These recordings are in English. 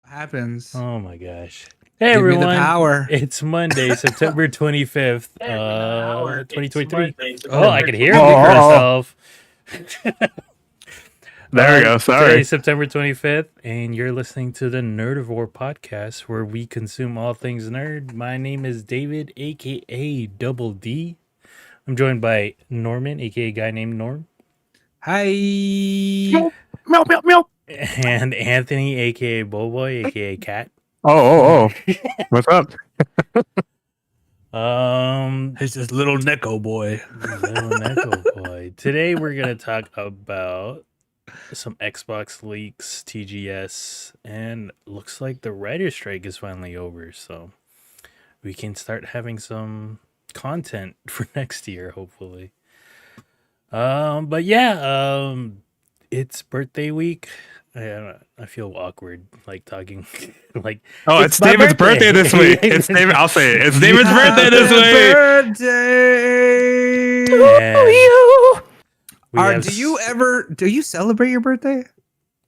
happens. Oh my gosh. Hey Give me everyone. the power. It's Monday, September 25th, 2023. Oh. Oh, I can hear Oh. myself. There we go. Sorry. Today's September 25th, and you're listening to the Nerdivore podcast where we consume all things nerd. My name is David, aka Double D. I'm joined by Norman, aka Guy Named Norm. Hi. Meow, meow, meow. And Anthony, aka Boboy, aka Cat. Oh. What's up? It's this little Neko boy. Little Neko boy. Today we're gonna talk about some Xbox leaks, TGS, and looks like the writer's strike is finally over, so we can start having some content for next year, hopefully. But yeah, it's birthday week. I feel awkward like talking like It's David's birthday this week. It's David. I'll say it. It's David's birthday this week. Birthday. Do you celebrate your birthday?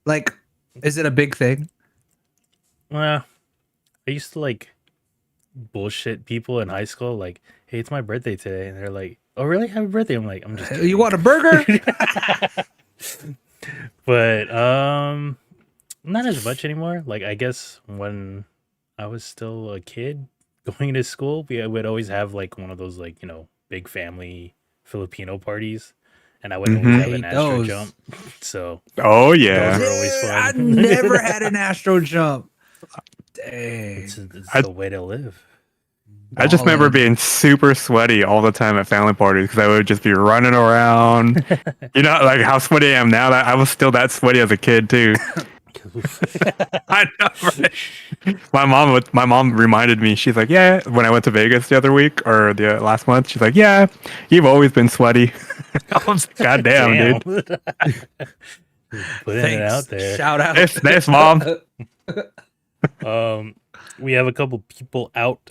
Like, is it a big thing? Well, I used to like bullshit people in high school, like, hey, it's my birthday today, and they're like, oh really, happy birthday. I'm like, I'm just kidding. You want a burger? But not as much anymore. Like, I guess when I was still a kid going to school, we would always have like one of those, like, you know, big family Filipino parties, and I would always have an Astro jump. So oh yeah, those are always fun. I never had an Astro jump. Dang, It's the way to live. I just remember being super sweaty all the time at family parties because I would just be running around. You know, like how sweaty I am now. I was still that sweaty as a kid too. I know, right? My mom reminded me. She's like, "Yeah." When I went to Vegas the other week or the last month, she's like, "Yeah, you've always been sweaty." I was like, "God damn, dude." Putting it out there. Shout out. Thanks, mom. We have a couple people out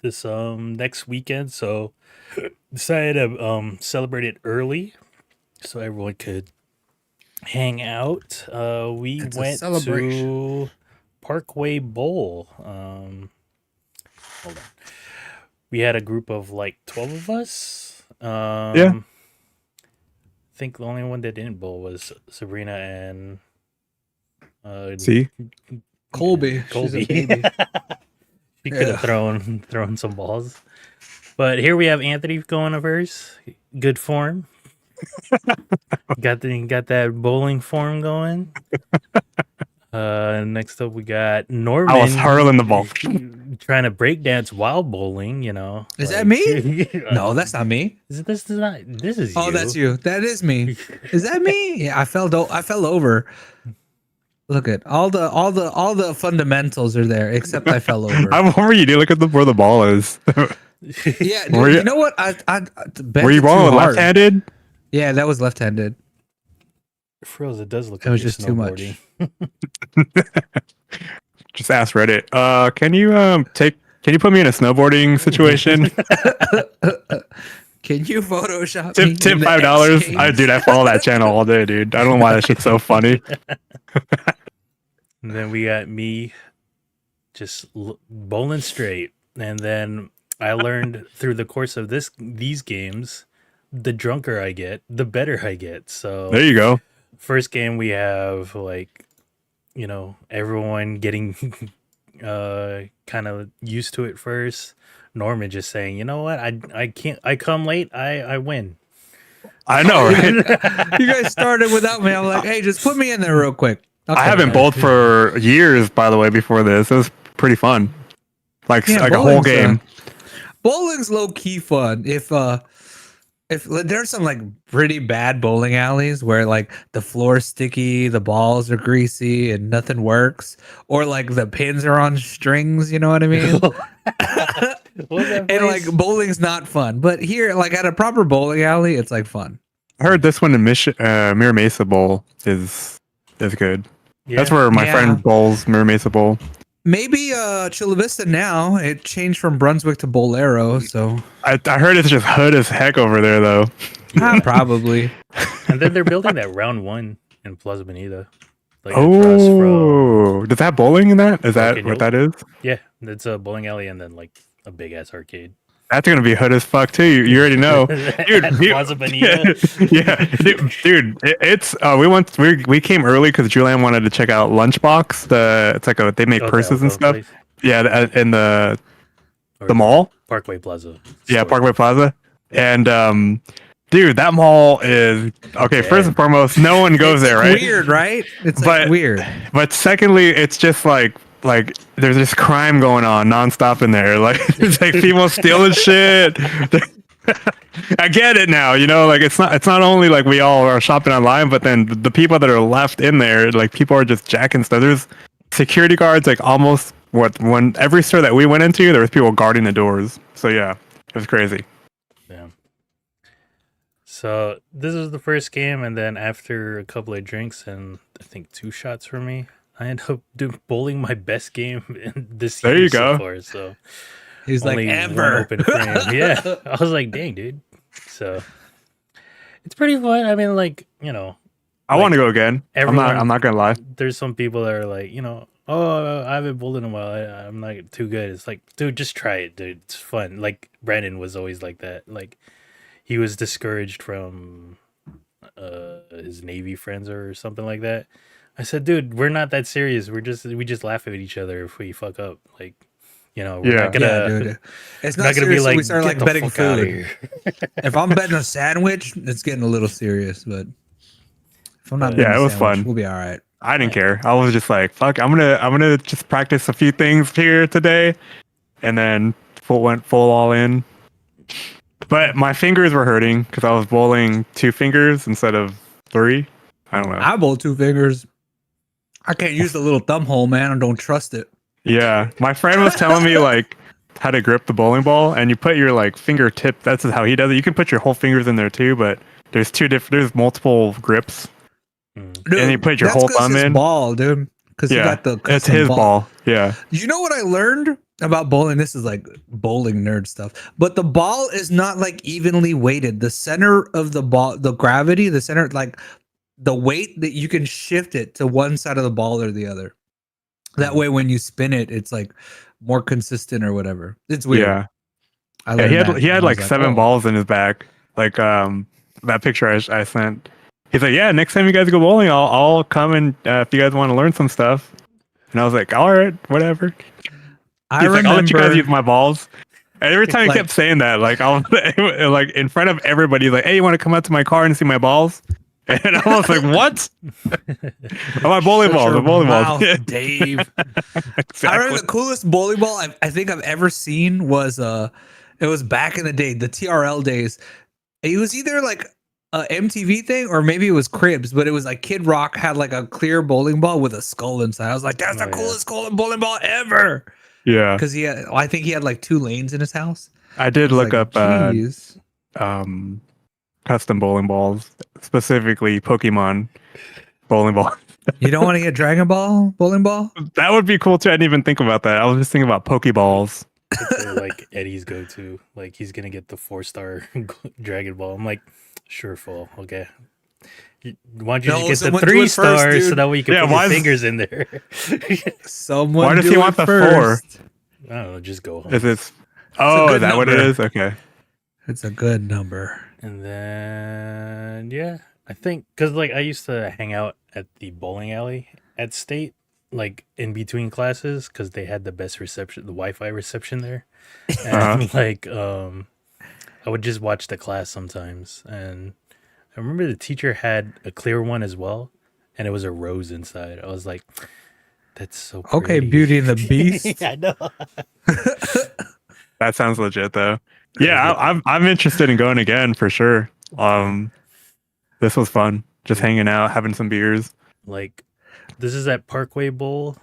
this next weekend, so decided to celebrate it early so everyone could hang out. We went to Parkway Bowl. Hold on. We had a group of like 12 of us. Yeah. I think the only one that didn't bowl was Sabrina and See, Colby. She's a baby. She could have thrown some balls. But here we have Anthony going of hers. Good form. got that bowling form going. Next up we got Norman. I was hurling the ball. Trying to breakdance while bowling, you know. Is that me? No, that's not me. This is you. Oh, that's you. That is me. Is that me? Yeah, I fell over. Look at all the fundamentals are there, except I fell over. What were you doing? Look at where the ball is. Yeah, dude, you know what? Were you rolling with left-handed? Yeah, that was left-handed. Frills, it does look. It was just too much. Just ask Reddit. Can you put me in a snowboarding situation? Can you Photoshop me? Tip $5. Dude, I follow that channel all day, dude. I don't know why that shit's so funny. And then we got me just bowling straight. And then I learned through the course of these games, the drunker I get, the better I get. So there you go. First game we have, like, you know, everyone getting kind of used to it first. Norman just saying, you know what, I come late, I win. I know, right? You guys started without me. I'm like, hey, just put me in there real quick. I haven't bowled for years, by the way, before this. It was pretty fun. Like a whole game. Bowling's low key fun. If there's some like pretty bad bowling alleys where like the floor's sticky, the balls are greasy, and nothing works, or like the pins are on strings, you know what I mean? And like bowling's not fun, but here, like at a proper bowling alley, it's like fun. I heard this one in Mirror Mesa Bowl is good. Yeah. That's where my friend bowls, Mirror Mesa Bowl. Maybe Chula Vista now. It changed from Brunswick to Bolero, so I heard it's just hood as heck over there, though. Probably. And then they're building that round one in Plaza Bonita. like across from Oh, does that have bowling in that? Is that Broken what Yoke. that is? Yeah, it's a bowling alley and then like a big ass arcade. That's gonna be hood as fuck too. You already know, dude. At Plaza Bonita. Yeah, dude. It's we came early because Julian wanted to check out Lunchbox. It's like they make Oh, the purses and Elko stuff. place? Yeah, in the Or mall. Parkway Plaza. Yeah, store. Parkway Plaza. And dude, that mall is okay. Yeah. First and foremost, no one goes It's there, like right? weird, right? It's But- like weird. But secondly, it's just like there's this crime going on nonstop in there. Like there's like people stealing shit. I get it now, like it's not only like we all are shopping online, but then the people that are left in there, like people are just jacking stuff. There's security guards like almost when every store that we went into, there was people guarding the doors. So yeah, it was crazy. Yeah. So this is the first game, and then after a couple of drinks and I think 2 shots for me, I ended up bowling my best game in this There year you so go. far. So He's like only one ever. open frame. Yeah, I was like, dang, dude. So it's pretty fun. I mean, like I want to go again. everyone- I'm not gonna lie. there's some people that are like, oh, I haven't bowled in a while. I'm not too good. It's like, dude, just try it, dude. It's fun. Like Brandon was always like that. Like he was discouraged from his Navy friends or something like that. I said, dude, we're not that serious. We just laugh at each other if we fuck up. Like, we're Yeah. not gonna. Yeah, dude. It's Not not gonna serious. be like We start "Get like the betting fuck outta food. here." If I'm betting a sandwich, it's getting a little serious. But if I'm not Yeah, betting it a was sandwich, fun. we'll be all right. I didn't care. I was just like, fuck. I'm gonna just practice a few things here today, and then went full all in. But my fingers were hurting because I was bowling 2 fingers instead of 3. I don't know. I bowl 2 fingers. I can't use the little thumb hole, man. I don't trust it. Yeah, my friend was telling me like how to grip the bowling ball, and you put your like fingertip. That's how he does it. You can put your whole fingers in there too, but there's multiple grips. Mm. And you put your that's whole 'cause thumb his in? ball, dude. Because he Yeah, got the it's custom his ball. Yeah, You know what I learned about bowling? This is like bowling nerd stuff. But the ball is not like evenly weighted. The center of the ball, the gravity, the center, like the weight that you can shift it to one side of the ball or the other. That way, when you spin it, it's like more consistent or whatever. It's weird. yeah. I Yeah, learned he had that, he and had I like was 7 oh. balls in his back. Like that picture I sent. He's like, yeah, next time you guys go bowling, I'll come and if you guys want to learn some stuff. And I was like, all right, whatever. I He's like, I'll let you guys remember- use my balls. And every time he Like- kept saying that, like I'll like in front of everybody, he's like, hey, you want to come out to my car and see my balls? And I was like, what? Oh, my bowling Shut balls, your my bowling balls. mouth, Dave. Exactly. I remember the coolest bowling ball I think I've ever seen was it was back in the day, the TRL days. It was either like a MTV thing or maybe it was Cribs, but it was like Kid Rock had like a clear bowling ball with a skull inside. I was like, that's Oh, the yeah. coolest bowling ball ever. Yeah, Because I think he had like 2 lanes in his house. I did I was look like, up "Jeez." custom bowling balls, specifically Pokemon bowling ball. You don't want to get Dragon Ball bowling ball? That would be cool too. I didn't even think about that. I was just thinking about Pokeballs. It's like Eddie's go-to. Like he's gonna get the 4-star Dragon Ball. I'm like, sure, full. Okay. Why don't you No, just get the someone do 3 it first, stars so dude. that way you can Yeah, put why your is- fingers in there? Someone Why does do he it want the 4? first. I don't know. Just go home. Is this? Oh, good is that what it number. is? Okay. It's a good number. And then yeah, I think because like I used to hang out at the bowling alley at State, like in between classes, because they had the best reception, the Wi-Fi reception there, and like I would just watch the class sometimes, and I remember the teacher had a clear one as well, and it was a rose inside. I was like, that's so pretty. Okay, Beauty and the Beast. I know. That sounds legit though. Yeah, I'm interested in going again for sure. This was fun. Just hanging out, having some beers. Like this is at Parkway Bowl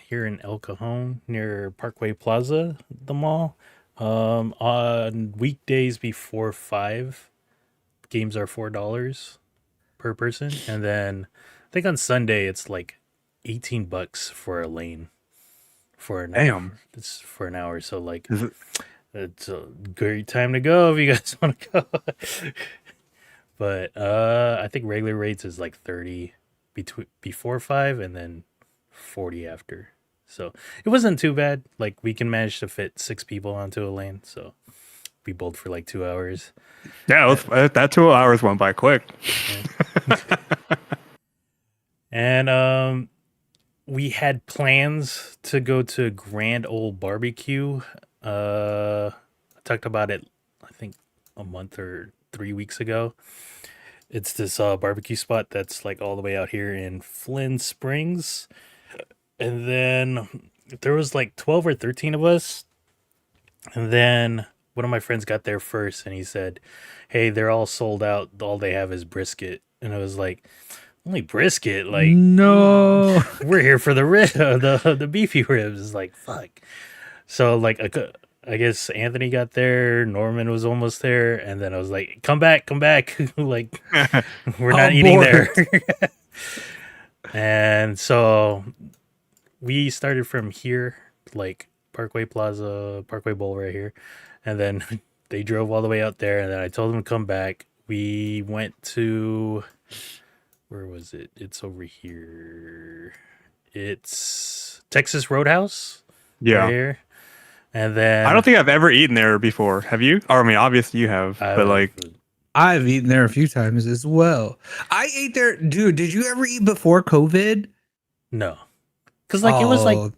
here in El Cajon near Parkway Plaza, the mall. On weekdays before 5, games are $4 per person, and then I think on Sunday it's like $18 for a lane for an Damn. hour. It's for an hour, so like Is it? it's a great time to go if you guys want to go. But I think regular rates is like 30 before 5 and then 40 after. So it wasn't too bad. Like we can manage to fit 6 people onto a lane. So we bowled for like 2 hours. Yeah, that 2 hours went by quick. Yeah. And we had plans to go to Grand Old Barbecue. I talked about it, I think, a month or 3 weeks ago. It's this barbecue spot that's like all the way out here in Flint Springs. And then there was like 12 or 13 of us. And then one of my friends got there first and he said, "Hey, they're all sold out. All they have is brisket." And I was like, "Only brisket? Like, No. we're here for the the beefy ribs." It's like, fuck. So like I guess Anthony got there, Norman was almost there, and then I was like, come back. Like, we're not eating there. And so we started from here, like Parkway Plaza, Parkway Bowl right here. And then they drove all the way out there, and then I told them to come back. We went to, where was it? It's over here. It's Texas Roadhouse. Yeah. Right here. And then I don't think I've ever eaten there before. Have you? Or I mean, obviously you have, but like, I've eaten there a few times as well. I ate there, dude. Did you ever eat before COVID? no, because like it was like, Oh,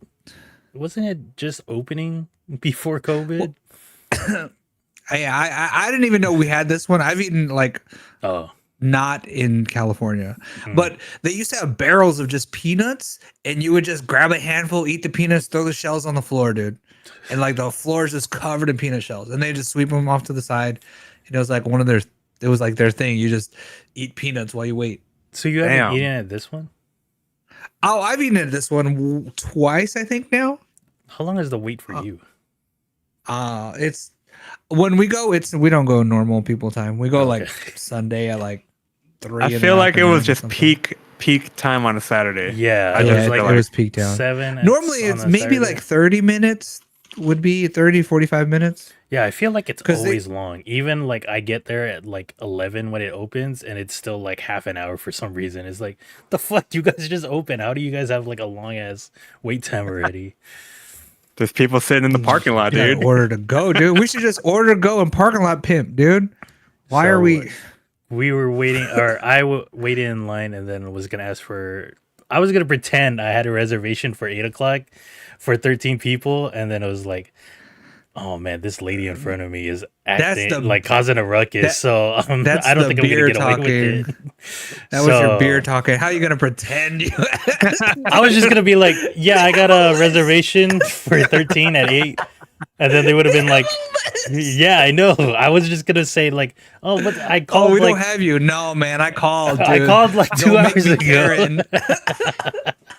wasn't it just opening before COVID? I didn't even know we had this one. I've eaten like Oh, not in California, Hmm. but they used to have barrels of just peanuts, and you would just grab a handful, eat the peanuts, throw the shells on the floor, dude, and like the floor is just covered in peanut shells, and they just sweep them off to the side. And it was like it was like their thing. You just eat peanuts while you wait. so you haven't Damn. eaten at this one? Oh, I've eaten at this one twice, I think now. How long is the wait for you? It's when we go, we don't go normal people time. We go Okay. like Sunday at like 3. I in the feel like it afternoon was or just something. peak time on a Saturday. Yeah, I it just was Yeah, like it was peak down. 7. Normally on it's a maybe Saturday. like 30 minutes would be 30, 45 minutes. Yeah, I feel like it's 'Cause always long. Even like I get there at like 11 when it opens, and it's still like half an hour for some reason. It's like, the fuck, you guys just open? How do you guys have like a long ass wait time already? There's people sitting in the parking lot, You gotta dude. order to go, dude. We should just order to go and parking lot pimp, dude. Why are So, we? We were waiting, or waited in line, and then was gonna ask for. I was gonna pretend I had a reservation for 8 o'clock for 13 people, and then it was like, oh man, this lady in front of me is acting the- like causing a ruckus. So that's I don't the think I'm gonna beer get away with it. That was your So, beer talking. How you gonna pretend you? I was just gonna be like, yeah, I got a reservation for 13 at 8. And then they would have been like, yeah, I know. I was just gonna say like, oh, but I Oh, called we like don't have you. No, man, I called. Dude. I called like 2 Don't make hours me ago. Karen.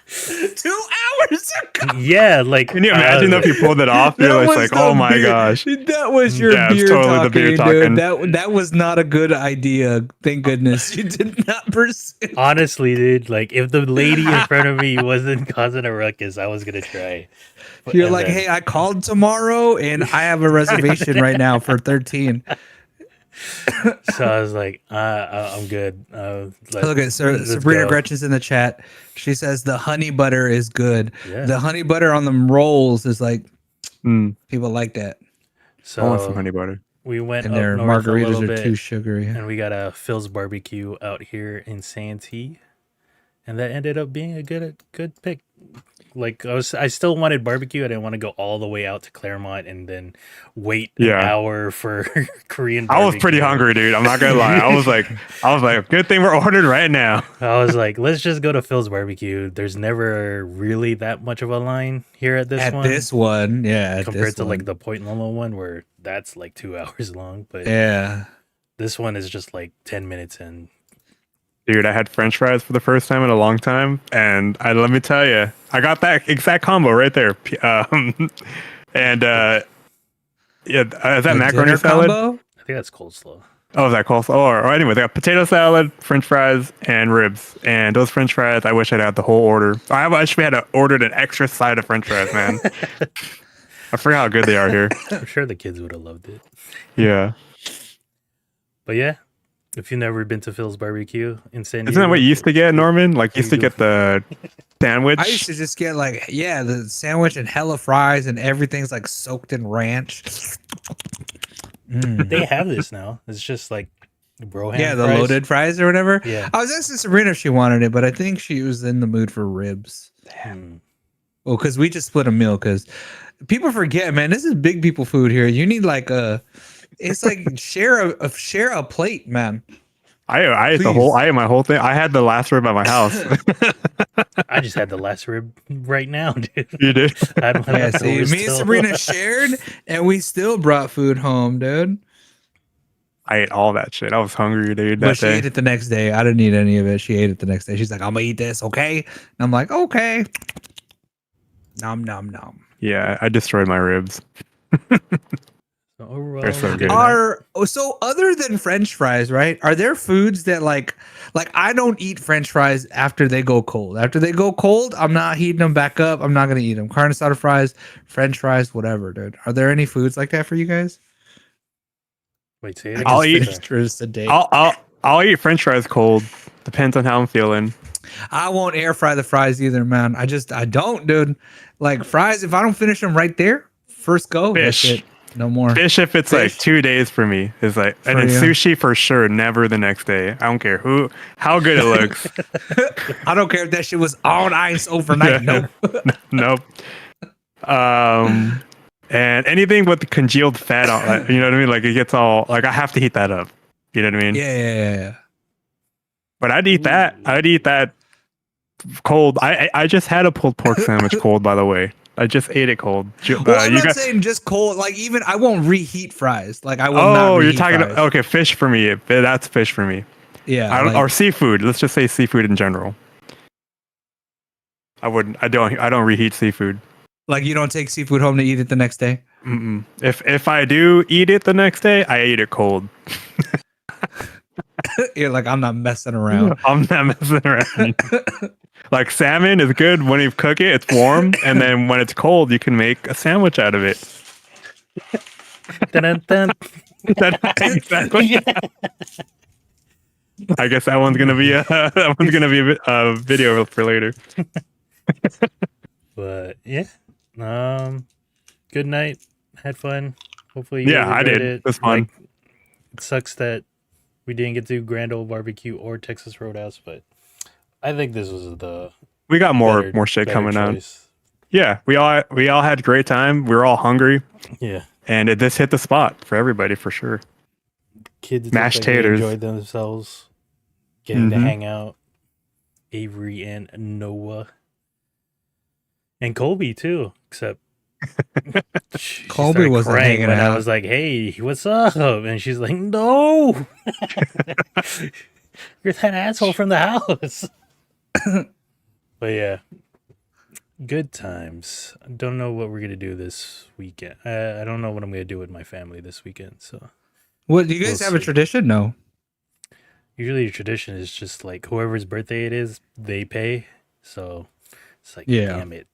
2 hours ago. Yeah, like Can you imagine if you pulled it off? You're That just was like, oh the my beer- gosh. That was your Yeah, it's beer, totally the talking, beer dude. talking. That was not a good idea. Thank goodness you did not pursue. honestly, dude, like if the lady in front of me wasn't causing a ruckus, I was gonna try. You're And like, then- hey, I called tomorrow and I have a reservation right now for 13. So I was like, I'm good. Look at Sabrina Gretchen's in the chat. She says the honey butter is good. Yeah. The honey butter on them rolls is like Mm, people like that, I want some So honey butter. we went and up their north a margaritas little are bit, too sugary. and we got a Phil's barbecue out here in Santee, and that ended up being a good pick. Like I still wanted barbecue. I didn't want to go all the way out to Claremont and then wait an Yeah. hour for Korean. I was pretty barbecue. hungry, dude. I'm not gonna lie. I was like, good thing we're ordering right now. I was like, let's just go to Phil's barbecue. There's never really that much of a line here at this At one. this one, yeah, at compared this to one. like the Point Loma one where that's like 2 hours long, but Yeah. this one is just like 10 minutes in. Dude, I had French fries for the first time in a long time, and let me tell you, I got that exact combo right there. And yeah, is that The macaroni dinner salad? combo? I think that's coleslaw. Oh, is that coleslaw? Or anyway, they got potato salad, French fries, and ribs. And those French fries, I wish I'd had the whole order. I actually had ordered an extra side of French fries, man. I forgot how good they are here. I'm sure the kids would have loved it. Yeah. But yeah, If you've never been to Phil's Barbecue in San Diego, Isn't that what you used to get, Norman? Like, you used to you get the sandwich? I used to just get like, yeah, the sandwich and hella fries, and everything's like soaked in ranch. Mm. they have this now. It's just like Broham Yeah, the fries. loaded fries or whatever. Yeah. I was asking Sabrina if she wanted it, but I think she was in the mood for ribs. Hmm. Well, because we just split a meal. Because people forget, man, this is big people food here. You need like it's like share a plate, man. I ate Please. I ate my whole thing. I had the last rib at my house. I just had the last rib right now, dude. You did? I had my Yeah, see, leftovers me and still. Sabrina shared, and we still brought food home, dude. I ate all that shit. I was hungry, dude, But that she day. ate it the next day. I didn't eat any of it. She ate it the next day. She's like, "I'm gonna eat this, okay?" And I'm like, "Okay." Nom nom nom. Yeah, I destroyed my ribs. So overall, They're so it was a good. night. So other than French fries, right? Are there foods that like I don't eat French fries after they go cold. After they go cold, I'm not heating them back up. I'm not gonna eat them. Carne asada fries, French fries, whatever, dude. Are there any foods like that for you guys? Wait, say it I again. I'll just eat- finished hers today. I'll eat French fries cold. Depends on how I'm feeling. I won't air fry the fries either, man. I don't, dude. Like fries, if I don't finish them right there, first go, that's Fish. it. No more. Fish, if it's Fish. like 2 days for me, is like, and For then you. sushi for sure, never the next day. I don't care how good it looks. I don't care if that shit was on ice overnight. Nope. Nope. And anything with the congealed fat on, like, you know what I mean? Like, it gets all like, I have to heat that up. You know what I mean? Yeah. But I'd eat that. I'd eat that cold. I just had a pulled pork sandwich cold, by the way. I just ate it cold. Well, I'm You not got- saying just cold. Like even I won't reheat fries. Like I will not. Oh, you're reheat talking fries. about okay, fish for me. That's fish for me. Yeah. Or seafood. Let's just say seafood in general. I wouldn't. I don't reheat seafood. like you don't take seafood home to eat it the next day. Mm-mm. If I do eat it the next day, I eat it cold. You're like I'm not messing around. I'm not messing around. Like salmon is good when you cook it, it's warm, and then when it's cold, you can make a sandwich out of it. Dun-dun-dun. Exactly. I guess that one's gonna be a video for later. But yeah, good night. Had fun. Hopefully, you Yeah, guys I enjoyed did. It. It was fun. Like, it sucks that we didn't get to Grand Ole Barbecue or Texas Roadhouse, but I think this was the We got more better shit coming on. choice. Yeah, we all had a great time. We were all hungry, Yeah, and this hit the spot for everybody for sure. kids Mashed looked like they taters. enjoyed themselves, getting to Mhm. hang out. Avery and Noah and Colby too, except she Colby started wasn't crying hanging when I out. was like, "Hey, what's up?" And she's like, "No, you're that asshole from the house." But yeah, good times. I don't know what we're gonna do this weekend. I don't know what I'm gonna do with my family this weekend. So What do you guys We'll have a see. tradition? No. usually the tradition is just like whoever's birthday it is, they pay. So it's like, Yeah. damn it,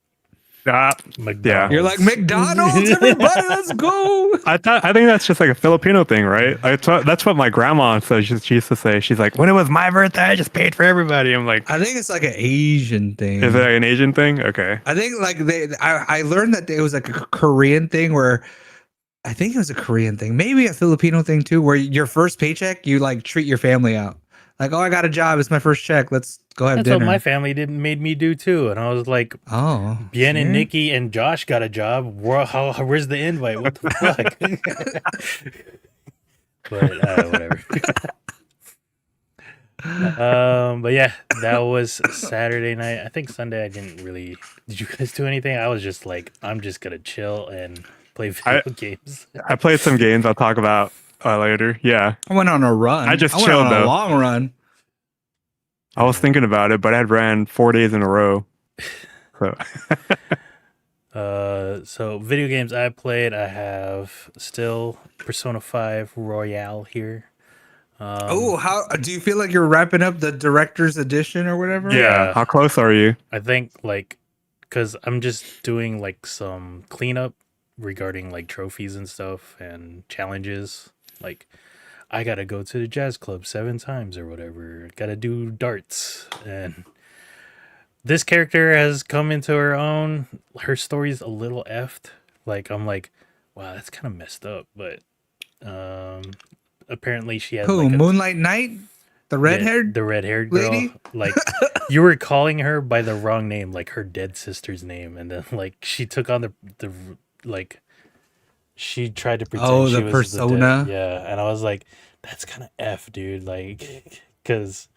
Ah, McDonald's. You're like McDonald's, everybody, let's go. I think that's just like a Filipino thing, right? That's what my grandma says. She used to say. She's like, when it was my birthday, I just paid for everybody. I'm like, I think it's like an Asian thing. is it an Asian thing? Okay. I think like I learned that it was like a Korean thing where I think it was a Korean thing, maybe a Filipino thing too, where your first paycheck you like treat your family out. Like, oh, I got a job, it's my first check. Let's go have That's dinner. what my family made me do too. And I was like, Oh, Bien and see? Nikki and Josh got a job. Where's the invite? What the fuck? But whatever. But yeah, that was Saturday night. I think Sunday I didn't really. Did you guys do anything? I was just like, I'm just gonna chill and play video games. I played some games. I'll talk about later. Yeah, I went on a run. I just went chilled, on a though. long run. I was thinking about it, but I had ran 4 days in a row. So So video games I played. I have still Persona 5 Royale here. Oh, how do you feel like you're wrapping up the director's edition or whatever? yeah, how close are you? I think like because I'm just doing like some cleanup regarding like trophies and stuff and challenges. Like I gotta go to the jazz club 7 times or whatever. Gotta do darts. And this character has come into her own. Her story's a little effed. Like, I'm like, wow, that's kind of messed up. But apparently she has Who? like a Moonlight Knight, the red-haired the red-haired girl. lady. Like, you were calling her by the wrong name, like her dead sister's name, and then like she took on the like she tried to pretend Oh, she the was persona. yeah, and I was like, that's kind of f, dude. Like, because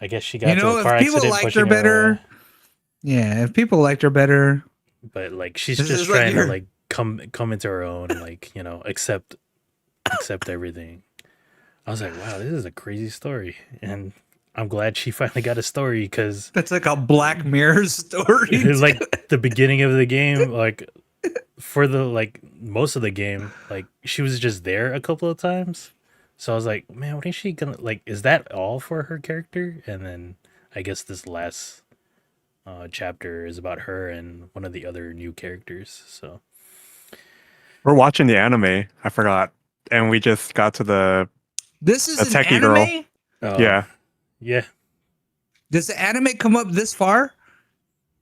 I guess she got You to know, a car if people accident liked pushing her her better, away. yeah, if people liked her better, But like she's This just is like trying to your- like come into her own and like, you know, accept everything. I was like, wow, this is a crazy story, and I'm glad she finally got a story because that's like a Black Mirror story. like the beginning of the game, like for the like most of the game, like she was just there a couple of times. So I was like, man, what is she gonna like? Is that all for her character? And then I guess this last chapter is about her and one of the other new characters. So We're watching the anime. I forgot, and we just got to the This is A an techie anime. girl. Yeah. yeah, Does the anime come up this far?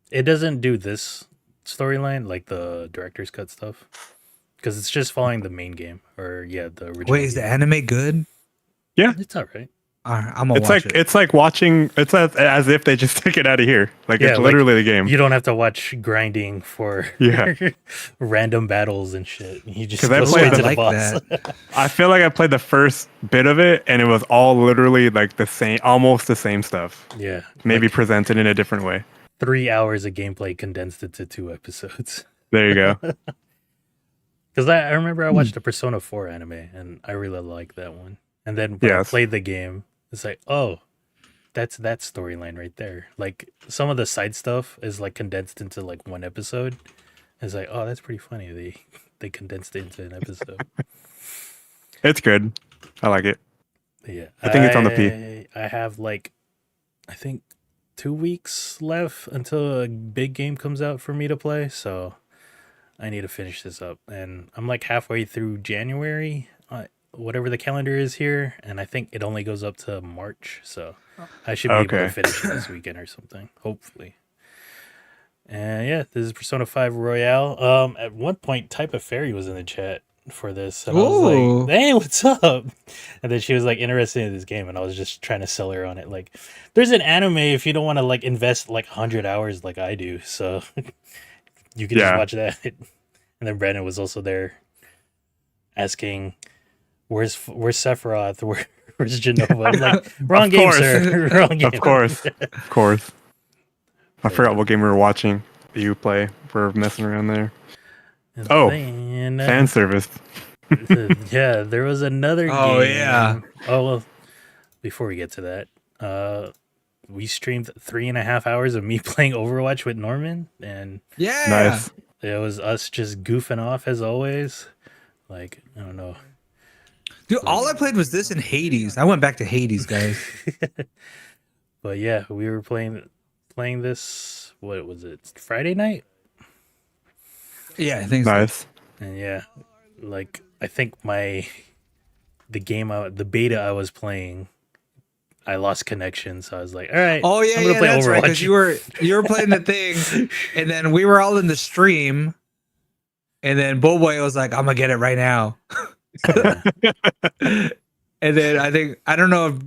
it doesn't do this storyline like the director's cut stuff because it's just following the main game or yeah the original. Wait, is the game. anime good? It's all right. All right, I'm gonna It's watch like it. it's like watching. It's as if they just took it out of here. Like Yeah, it's like, literally the game. You don't have to watch grinding for Yeah. random battles and shit. You just 'Cause I go played straight to the- the like boss. that. I feel like I played the first bit of it, and it was all literally like the same, almost the same stuff. Yeah, Maybe like presented in a different way. 3 hours of gameplay condensed into 2 episodes. There you go. Because I remember I watched the Persona 4 anime and I really liked that one. And then when I Yes. played the game, it's like, oh, that's that storyline right there. Like some of the side stuff is like condensed into like 1 episode. It's like, oh, that's pretty funny. They condensed it into an episode. It's good. I like it. Yeah, I think it's on the P. I have like, I think 2 weeks left until a big game comes out for me to play. So I need to finish this up, and I'm like halfway through January, whatever the calendar is here, and I think it only goes up to March. So I should be able to Okay. finish it this weekend or something, hopefully. And yeah, this is Persona 5 Royale. At one point, Type of Fairy was in the chat for this, and I was Ooh. like, "Hey, what's up?" And then she was like interested in this game, and I was just trying to sell her on it. Like, there's an anime if you don't want to like invest like 100 hours like I do, so you can just Yeah. watch that. And then Brandon was also there, asking, "Where's Sephiroth? Where's Genova?" I'm like, "Wrong Of game, course. sir. Wrong game." Of course. Of course. I forgot what game we were watching. You play. We're messing around there. And Oh, then, Fan service. yeah, there was another Oh, game. yeah. Oh well, before we get to that, we streamed 3.5 hours of me playing Overwatch with Norman, and Yeah. Nice. it was us just goofing off as always. Like, I don't know. Dude, all I played was this in Hades. I went back to Hades, guys. But yeah, we were playing this, what was it, Friday night? Yeah, I think so. Nice. And yeah, like I think the beta I was playing, I lost connection, so I was like, all right, Oh yeah, I'm gonna yeah, play that's Overwatch. right. Because you were playing the thing, and then we were all in the stream, and then Boboy was like, "I'm gonna get it right now," and then I don't know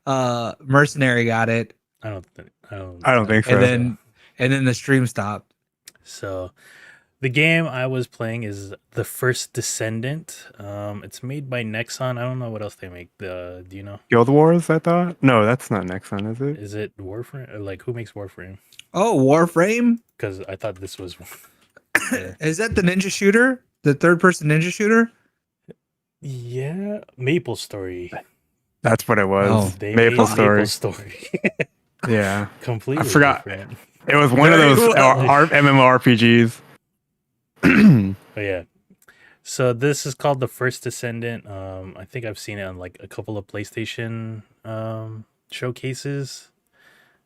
if Mercenary got it, I don't think think and so. then the stream stopped. So the game I was playing is the First Descendant. It's made by Nexon. I don't know what else they make. Do you know? Guild Wars, I thought? No, that's not Nexon, is it? Is it Warframe? Or like, who makes Warframe? Oh, Warframe. Because I thought this was. Is that the ninja shooter? The third-person ninja shooter? Yeah, Maple Story. That's what it was. Oh. They Maple made Story. Maple Story. Yeah. Completely. I forgot. different. It was one of Very those well. MMORPGs. But yeah. So this is called the First Descendant. I think I've seen it on like a couple of PlayStation showcases.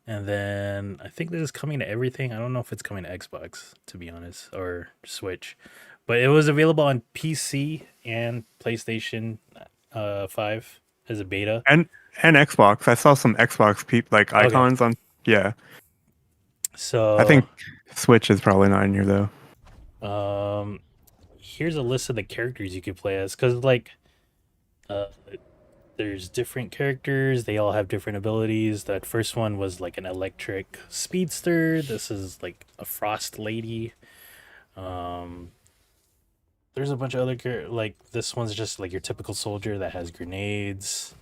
And then I think this is coming to everything. I don't know if it's coming to Xbox, to be honest, or Switch. But it was available on PC and PlayStation. 5 as a beta. And Xbox. I saw some Xbox like Okay. icons on. Yeah, So I think Switch is probably not in here though. here's a list of the characters you could play as, because like uh there's different characters, they all have different abilities. That first one was like an electric speedster. This is like a frost lady. um there's a bunch of other like this one's just like your typical soldier that has grenades.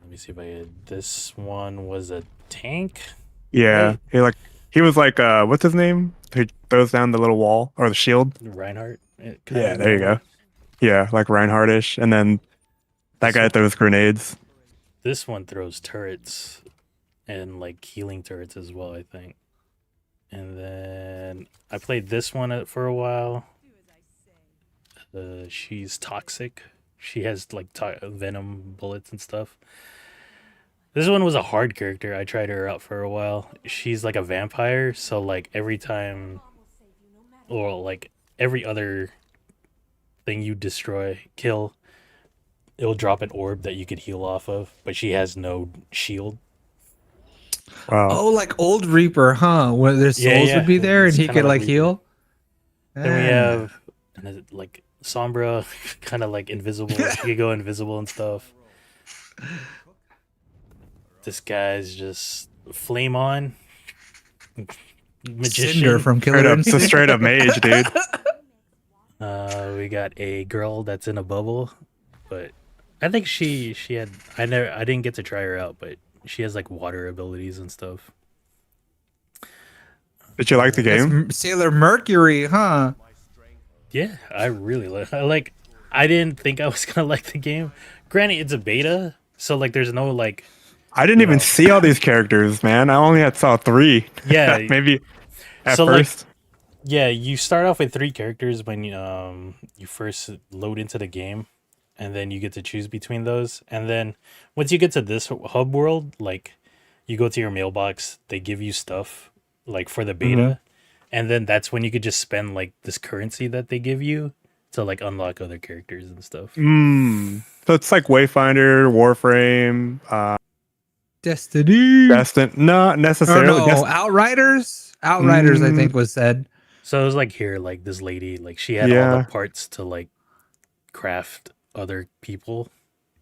Let me see if I had this one was a tank. Yeah, Right? he was like what's his name? He throws down the little wall or the shield. Reinhardt. Yeah, there you go. Yeah, like Reinhardt-ish, and then that guy throws grenades. This one throws turrets and like healing turrets as well, I think. And then I played this one for a while. She's toxic. She has like venom bullets and stuff. This one was a hard character. I tried her out for a while. She's like a vampire, so like every time, or like every other thing you kill, it'll drop an orb that you could heal off of, but she has no shield. Wow. Oh, like Old Reaper, huh? Where their souls would be there, and It's he kinda could like Reaper. heal. Then we have like Sombra, kind of like invisible. She could go invisible and stuff. This guy's just flame on magician. Cinder from Killer It's a Instinct. straight up mage, dude. We got a girl that's in a bubble, but I think she had I didn't get to try her out, but she has like water abilities and stuff. Did you like the game? That's Sailor Mercury, huh? Yeah, I really like. I didn't think I was gonna like the game. Granted, it's a beta, so like there's no like. I didn't even know. see all these characters, man. I only saw 3. Yeah, maybe at so, first. yeah, you start off with 3 characters when you first load into the game, and then you get to choose between those. And then once you get to this hub world, like you go to your mailbox, they give you stuff like for the beta, and then that's when you could just spend like this currency that they give you to like unlock other characters and stuff. So it's like Wayfinder, Warframe, Destiny. not Or necessarily. no, Outriders. Outriders, I think was said. So it was like here, like this lady, like she had all the parts to like craft other people.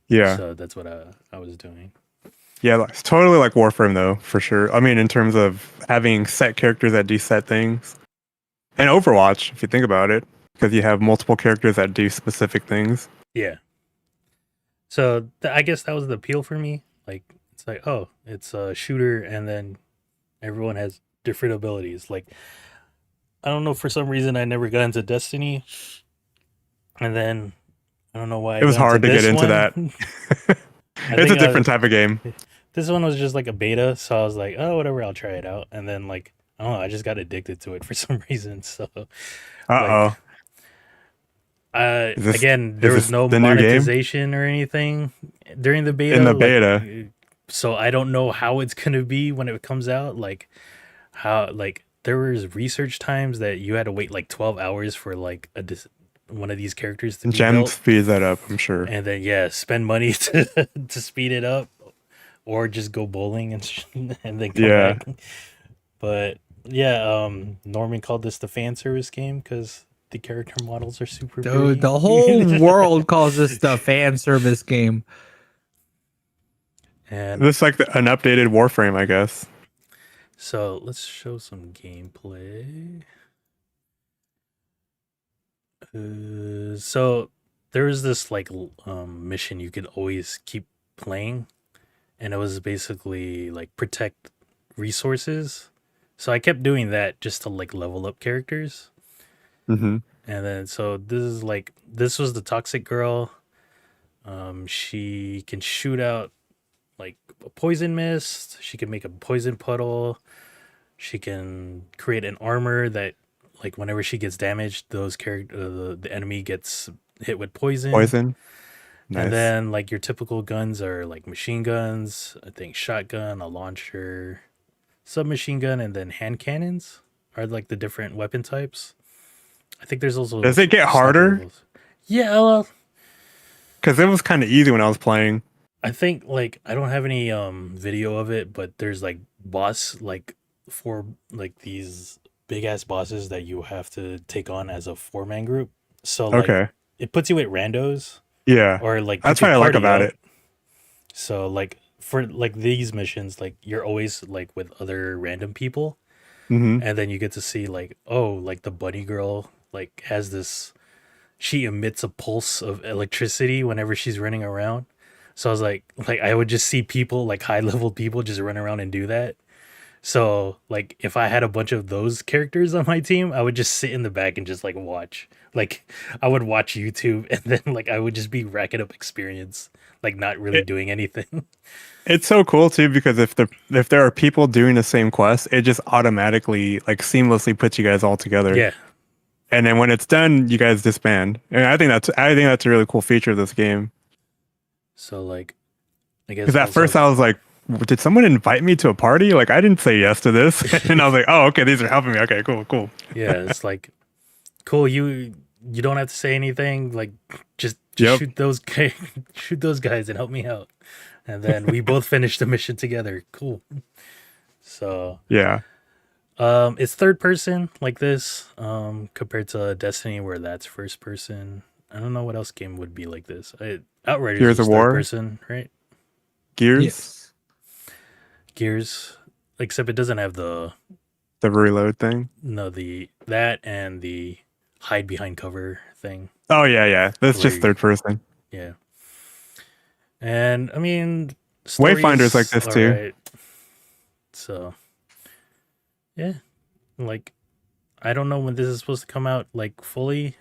Yeah. So that's what I was doing. Yeah, it's totally like Warframe though, for sure. I mean, in terms of having set characters that do set things. And Overwatch, if you think about it, because you have multiple characters that do specific things. Yeah. So I guess that was the appeal for me. Like it's like, oh, it's a shooter, and then everyone has different abilities. Like I don't know, for some reason I never got into Destiny, and then I don't know why it was hard to get into that. It's a different type of game. This one was just like a beta, so I was like, oh, whatever, I'll try it out. And then like I don't know, I just got addicted to it for some reason. So again, there was no monetization or anything during the beta. In the beta. So I don't know how it's gonna be when it comes out. Like how like there was research times that you had to wait like 12 hours for like one of these characters to be Gem built. speeds that up, I'm sure. And then spend money to speed it up, or just go bowling and then come back. But Norman called this the fan service game because the character models are super big. Dude, the whole world calls this the fan service game. And this is like an updated Warframe, I guess. So let's show some gameplay. So there was this like mission you could always keep playing, and it was basically like protect resources. So I kept doing that just to like level up characters. And then so this was the toxic girl. She can shoot out like a poison mist. She can make a poison puddle. She can create an armor that, like, whenever she gets damaged, the enemy gets hit with poison. Nice. And then like your typical guns are like machine guns, I think shotgun, a launcher, submachine gun, and then hand cannons are like the different weapon types. I think there's also. Does it get harder? Yeah, well, because it was kind of easy when I was playing. I think like I don't have any video of it, but there's like boss like for like these big ass bosses that you have to take on as a 4-man group. So like Okay, it puts you at randos yeah, or like you that's could what I like party about up. it. So like for like these missions, like you're always like with other random people, Hmm. and then you get to see like, oh, like the bunny girl like has this, she emits a pulse of electricity whenever she's running around. So I was like I would just see people like high level people just run around and do that. So like if I had a bunch of those characters on my team, I would just sit in the back and just like watch. Like I would watch YouTube and then like I would just be racking up experience, like not really doing anything. It's so cool too because if there are people doing the same quest, it just automatically like seamlessly puts you guys all together. Yeah. And then when it's done, you guys disband. And I think that's a really cool feature of this game. So like I guess Because at also, first I was like, did someone invite me to a party? Like I didn't say yes to this. And I was like, oh, okay, these are helping me. Okay, cool, cool. yeah, it's like cool, you don't have to say anything, like just Yep. shoot those guys and help me out. And then we both finished the mission together. Cool. So Yeah. it's third person like this, compared to Destiny where that's first person. I don't know what else game would be like this. Outriders Gears was of third War? person, right? Gears, Yes. Gears, except it doesn't have the the reload thing. that and the hide behind cover thing. Oh yeah, yeah. That's just Where- third person. Yeah. And I mean, Wayfinder's like this too. alright. So, yeah, like I don't know when this is supposed to come out like fully,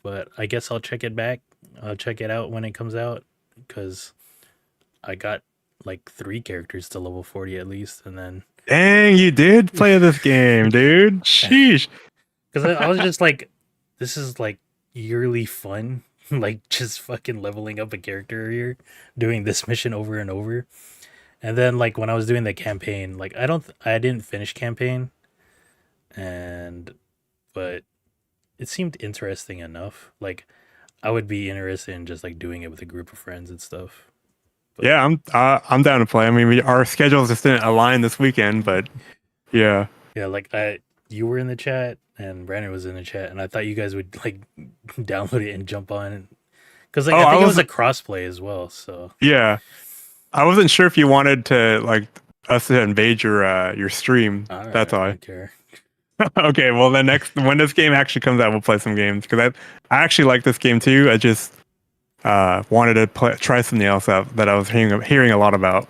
but I guess I'll check it back. I'll check it out when it comes out because I got like 3 characters to level 40 at least, and then Dang, you did play this game, dude. Sheesh. because I was just like, this is like yearly fun, like just fucking leveling up a character here, doing this mission over and over. And then like when I was doing the campaign, like I didn't finish campaign, but it seemed interesting enough. Like I would be interested in just like doing it with a group of friends and stuff. Yeah, I'm down to play. I mean, our schedules just didn't align this weekend, but yeah. Yeah, like you were in the chat and Brandon was in the chat, and I thought you guys would like download it and jump on, because like I think it was a crossplay as well. So Yeah. I wasn't sure if you wanted to like us to invade your stream. That's all. I don't care. Okay, well then when this game actually comes out, we'll play some games because I actually like this game too. I just wanted to try something else out that I was hearing a lot about.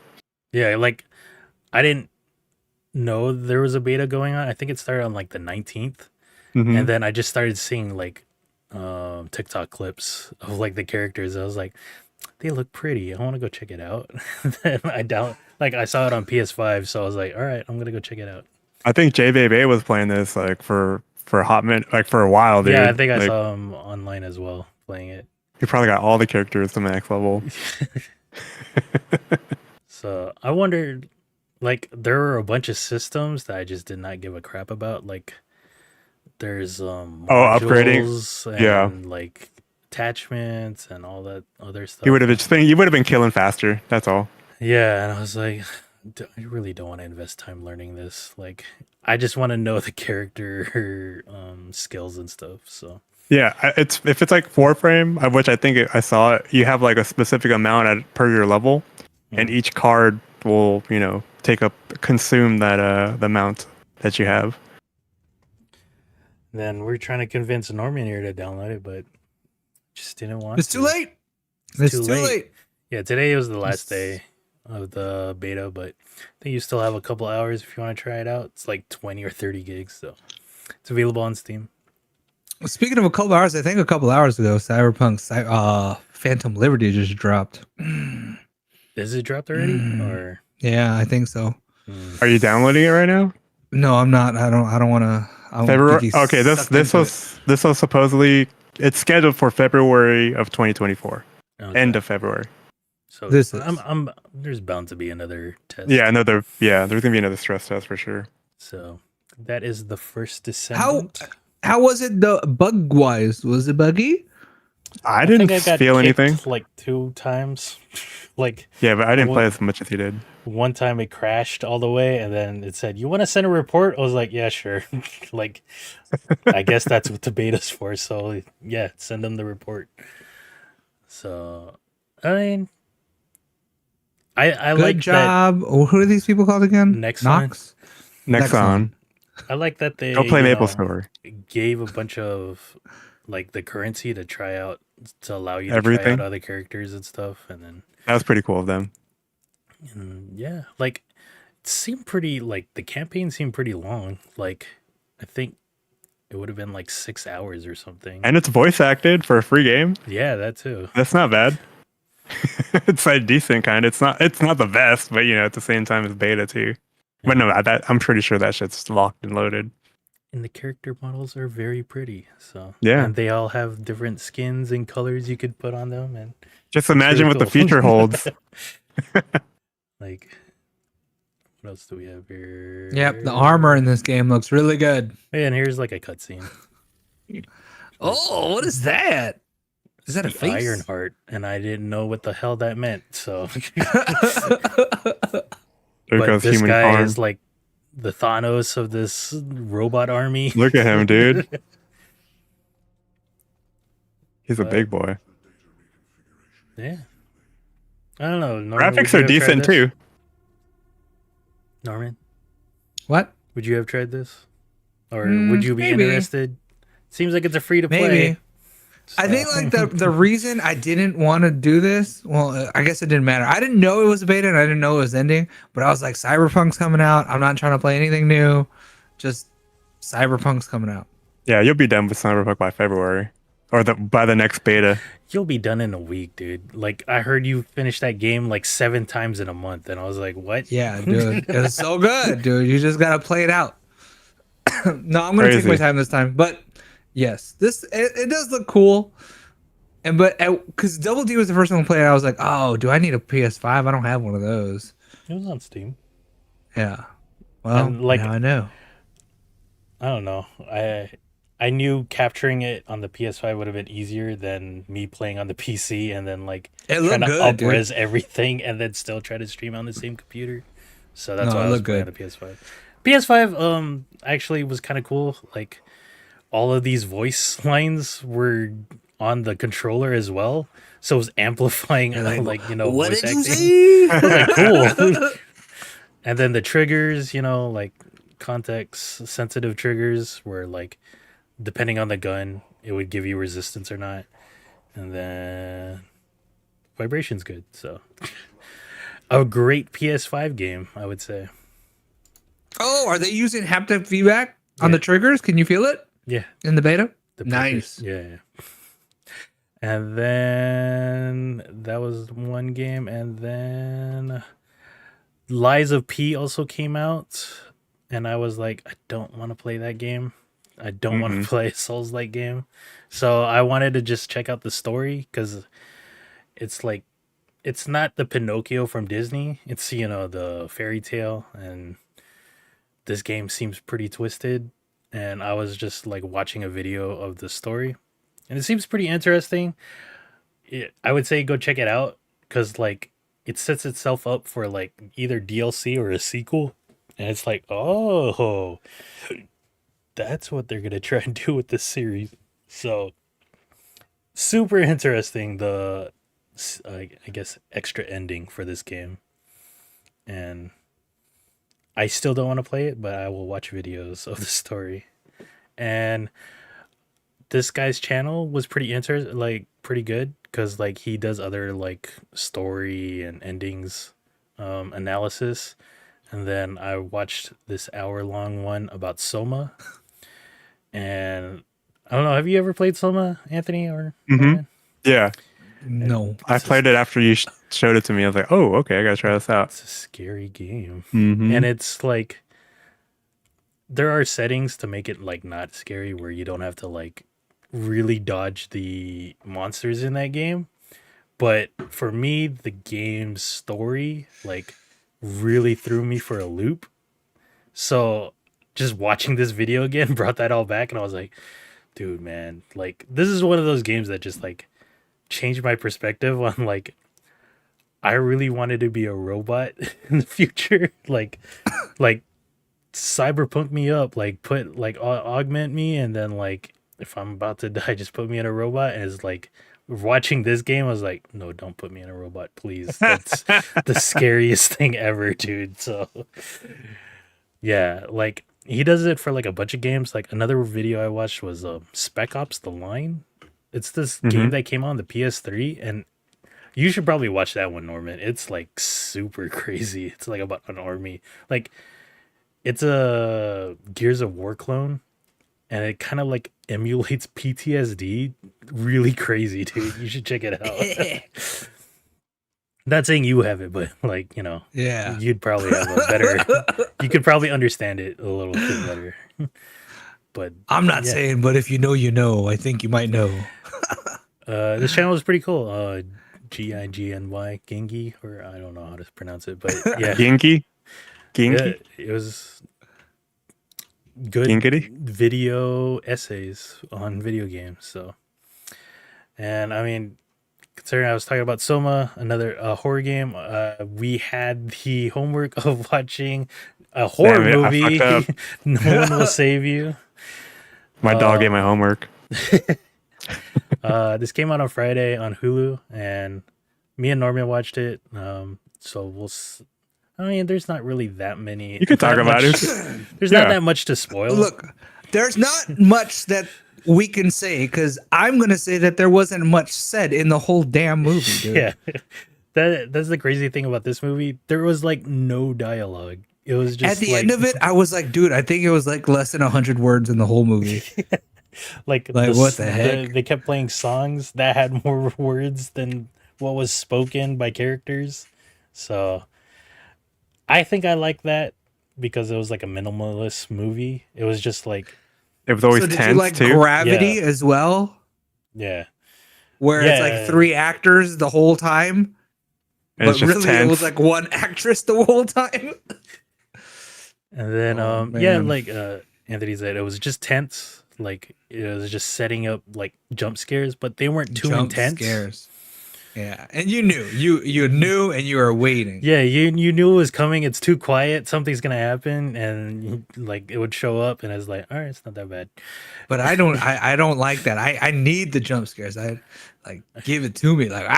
Yeah, like I didn't know there was a beta going on. I think it started on like the 19th, Mhm. and then I just started seeing like TikTok clips of like the characters. I was like, they look pretty. I want to go check it out. Then I saw it on PS5, so I was like, all right, I'm gonna go check it out. I think J Baby was playing this like for a hot minute, like for a while, dude. Yeah, I think I Like, saw him online as well playing it. he probably got all the characters to the next level. So I wondered, like, there were a bunch of systems that I just did not give a crap about. Like, there's upgrading? modules and Yeah. like attachments and all that other stuff. You would have been killing faster. That's all. Yeah, and I was like, I really don't want to invest time learning this. Like, I just want to know the character skills and stuff. So Yeah, if it's like Warframe, of which I think I saw it, you have like a specific amount per your level, and each card will consume that the amount that you have. then we're trying to convince Norman here to download it, but just didn't want. It's too late. It's too late. Yeah, today was the last day of the beta, but I think you still have a couple hours if you want to try it out. It's like 20 or 30 gigs, so it's available on Steam. Speaking of a couple hours, I think a couple hours ago, Cyberpunk's Phantom Liberty just dropped. Is it dropped already? Or Yeah, I think so. Are you downloading it right now? No, I'm not. I don't want to. February. Okay, this was supposedly it's scheduled for February of 2024, end of February. So This is- there's bound to be another test. Yeah, there's gonna be another stress test for sure. So that is the First Descendant. How was it the bug wise? Was it buggy? I think didn't I got feel kicked anything. like 2 times. Like Yeah, but I didn't Wha- play as much as he did. one time it crashed all the way, and then it said, "You want to send a report?" I was like, "Yeah, sure." Like, I guess that's what the beta's for. So yeah, send them the report. So, I mean, I Good like that job. Oh, who are these people called again? Nexon. Nox? Next on, I like that go they, play Maple Story. gave a bunch of like the currency to try out to allow you to try out Everything. other characters and stuff, and then That was pretty cool of them. yeah, like it seemed pretty like the campaign seemed pretty long. Like I think it would have been like 6 hours or something. And it's voice acted for a free game. Yeah, that too. That's not bad. It's like decent kind. It's not the best, but at the same time it's beta too. But no, that I'm pretty sure that shit's locked and loaded. And the character models are very pretty. So Yeah. and they all have different skins and colors you could put on them, and Just imagine really what the cool. future holds. like what else do we have here? Yep, the armor in this game looks really good. Yeah, and here's like a cutscene. Oh, what is that? Is that a The face? Ironheart, and I didn't know what the hell that meant. So, There but goes this human guy arm. is like the Thanos of this robot army. Look at him, dude. He's a But- big boy. Yeah, I don't know. Norman, would Graphics you are have tried decent this? too. Norman, What? would you have tried this, or would you be maybe. interested? Seems like it's a free to Maybe. play. I think like the reason I didn't want to do this, well, I guess it didn't matter. I didn't know it was a beta and I didn't know it was ending, but I was like, Cyberpunk's coming out. I'm not trying to play anything new. Just Cyberpunk's coming out. Yeah, you'll be done with Cyberpunk by February, or by the next beta. You'll be done in a week, dude. Like I heard you finish that game like 7 times in a month, and I was like, "What?" Yeah, dude. It was so good, dude. You just gotta play it out. No, I'm gonna take my Crazy. time this time. But yes, it does look cool. And because Double D was the first one to play it, I was like, oh, do I need a PS5? I don't have one of those. It was on Steam. Yeah. Well, And, like- now I know. I don't know. I knew capturing it on the PS5 would have been easier than me playing on the PC and then like It trying looked to good, dude. up-res everything and then still try to stream on the same computer. So that's No, why it I was looked playing good. on the PS5. PS5 actually was kind of cool. Like all of these voice lines were on the controller as well. So it was amplifying You're like, like, what voice did you acting. see? I was like, cool. And then the triggers, like context sensitive triggers were like depending on the gun, it would give you resistance or not. And then vibration's good. So a great PS5 game, I would say. Oh, are they using haptic feedback on Yeah. the triggers? Can you feel it Yeah. in the beta? The Nice. Yeah. And then that was one game, and then Lies of P also came out, and I was like, I don't want to play that game. I don't want to play a Souls-like game. So I wanted to just check out the story because it's like it's not the Pinocchio from Disney. It's the fairy tale, and this game seems pretty twisted. And I was just like watching a video of the story, and it seems pretty interesting. I would say go check it out because like it sets itself up for like either DLC or a sequel, and it's like, oh, that's what they're gonna try and do with this series. So super interesting. The I guess extra ending for this game, and I still don't want to play it, but I will watch videos of the story. And this guy's channel was pretty pretty good because like he does other like story and endings analysis. And then I watched this hour-long one about Soma. And I don't know, have you ever played Soma, Anthony or Norman? Yeah, No. I played it after you showed it to me. I was like, oh, okay, I gotta try this out. It's a scary game. Mm-hmm. And it's like there are settings to make it like not scary where you don't have to like really dodge the monsters in that game. But for me, the game's story like really threw me for a loop. So just watching this video again brought that all back, and I was like, dude, man, like this is one of those games that just like changed my perspective on like I really wanted to be a robot in the future. Like cyberpunk me up, like put like augment me, and then like if I'm about to die, just put me in a robot. And it's like watching this game, I was like, no, don't put me in a robot, please. That's the scariest thing ever, dude. So yeah, like he does it for like a bunch of games. Like another video I watched was Spec Ops: The Line. It's this game that came on the PS3, and you should probably watch that one, Norman. It's like super crazy. It's like about an army. Like it's a Gears of War clone, and it kind of like emulates PTSD. Really crazy, dude. You should check it out. Not saying you have it, but like, you know, Yeah. you'd probably have a better. You could probably understand it a little bit better. But I'm not yeah. saying, but if you know, you know. I think you might know. This channel is pretty cool. Gigny, Gengi, or I don't know how to pronounce it, but yeah, Ginky? yeah, it was good Ginkity? video essays on video games. So, and I mean, considering I was talking about Soma, another horror game, we had the homework of watching a horror Damn it, I movie. fucked up. No One Will Save You. My dog ate my homework. This came out on Friday on Hulu, and me and Norman watched it. So I mean, there's not really that many. You can talk about it. There's not that much to spoil. Look, there's not much that we can say because I'm gonna say that there wasn't much said in the whole damn movie, dude. Yeah, that's the crazy thing about this movie. There was like no dialogue. It was just At the like, end of it, I was like, dude, I think it was like less than 100 words in the whole movie. like what the heck? They kept playing songs that had more words than what was spoken by characters. So I think I like that because it was like a minimalist movie. It was just like, It was always So did tense you like too. Gravity Yeah. as well? yeah. Where it's Yeah. like 3 actors the whole time, And but it's just really tense. it was like 1 actress the whole time. And then, Oh, yeah, man. like Anthony said, it was just tense. Like it was just setting up like jump scares, but they weren't too Jump intense. scares. Yeah, and you knew, you knew, and you were waiting. Yeah, you knew it was coming. It's too quiet. Something's gonna happen, and like it would show up, and it's like, all right, it's not that bad. But I don't like that. I need the jump scares. I like give it to me. Like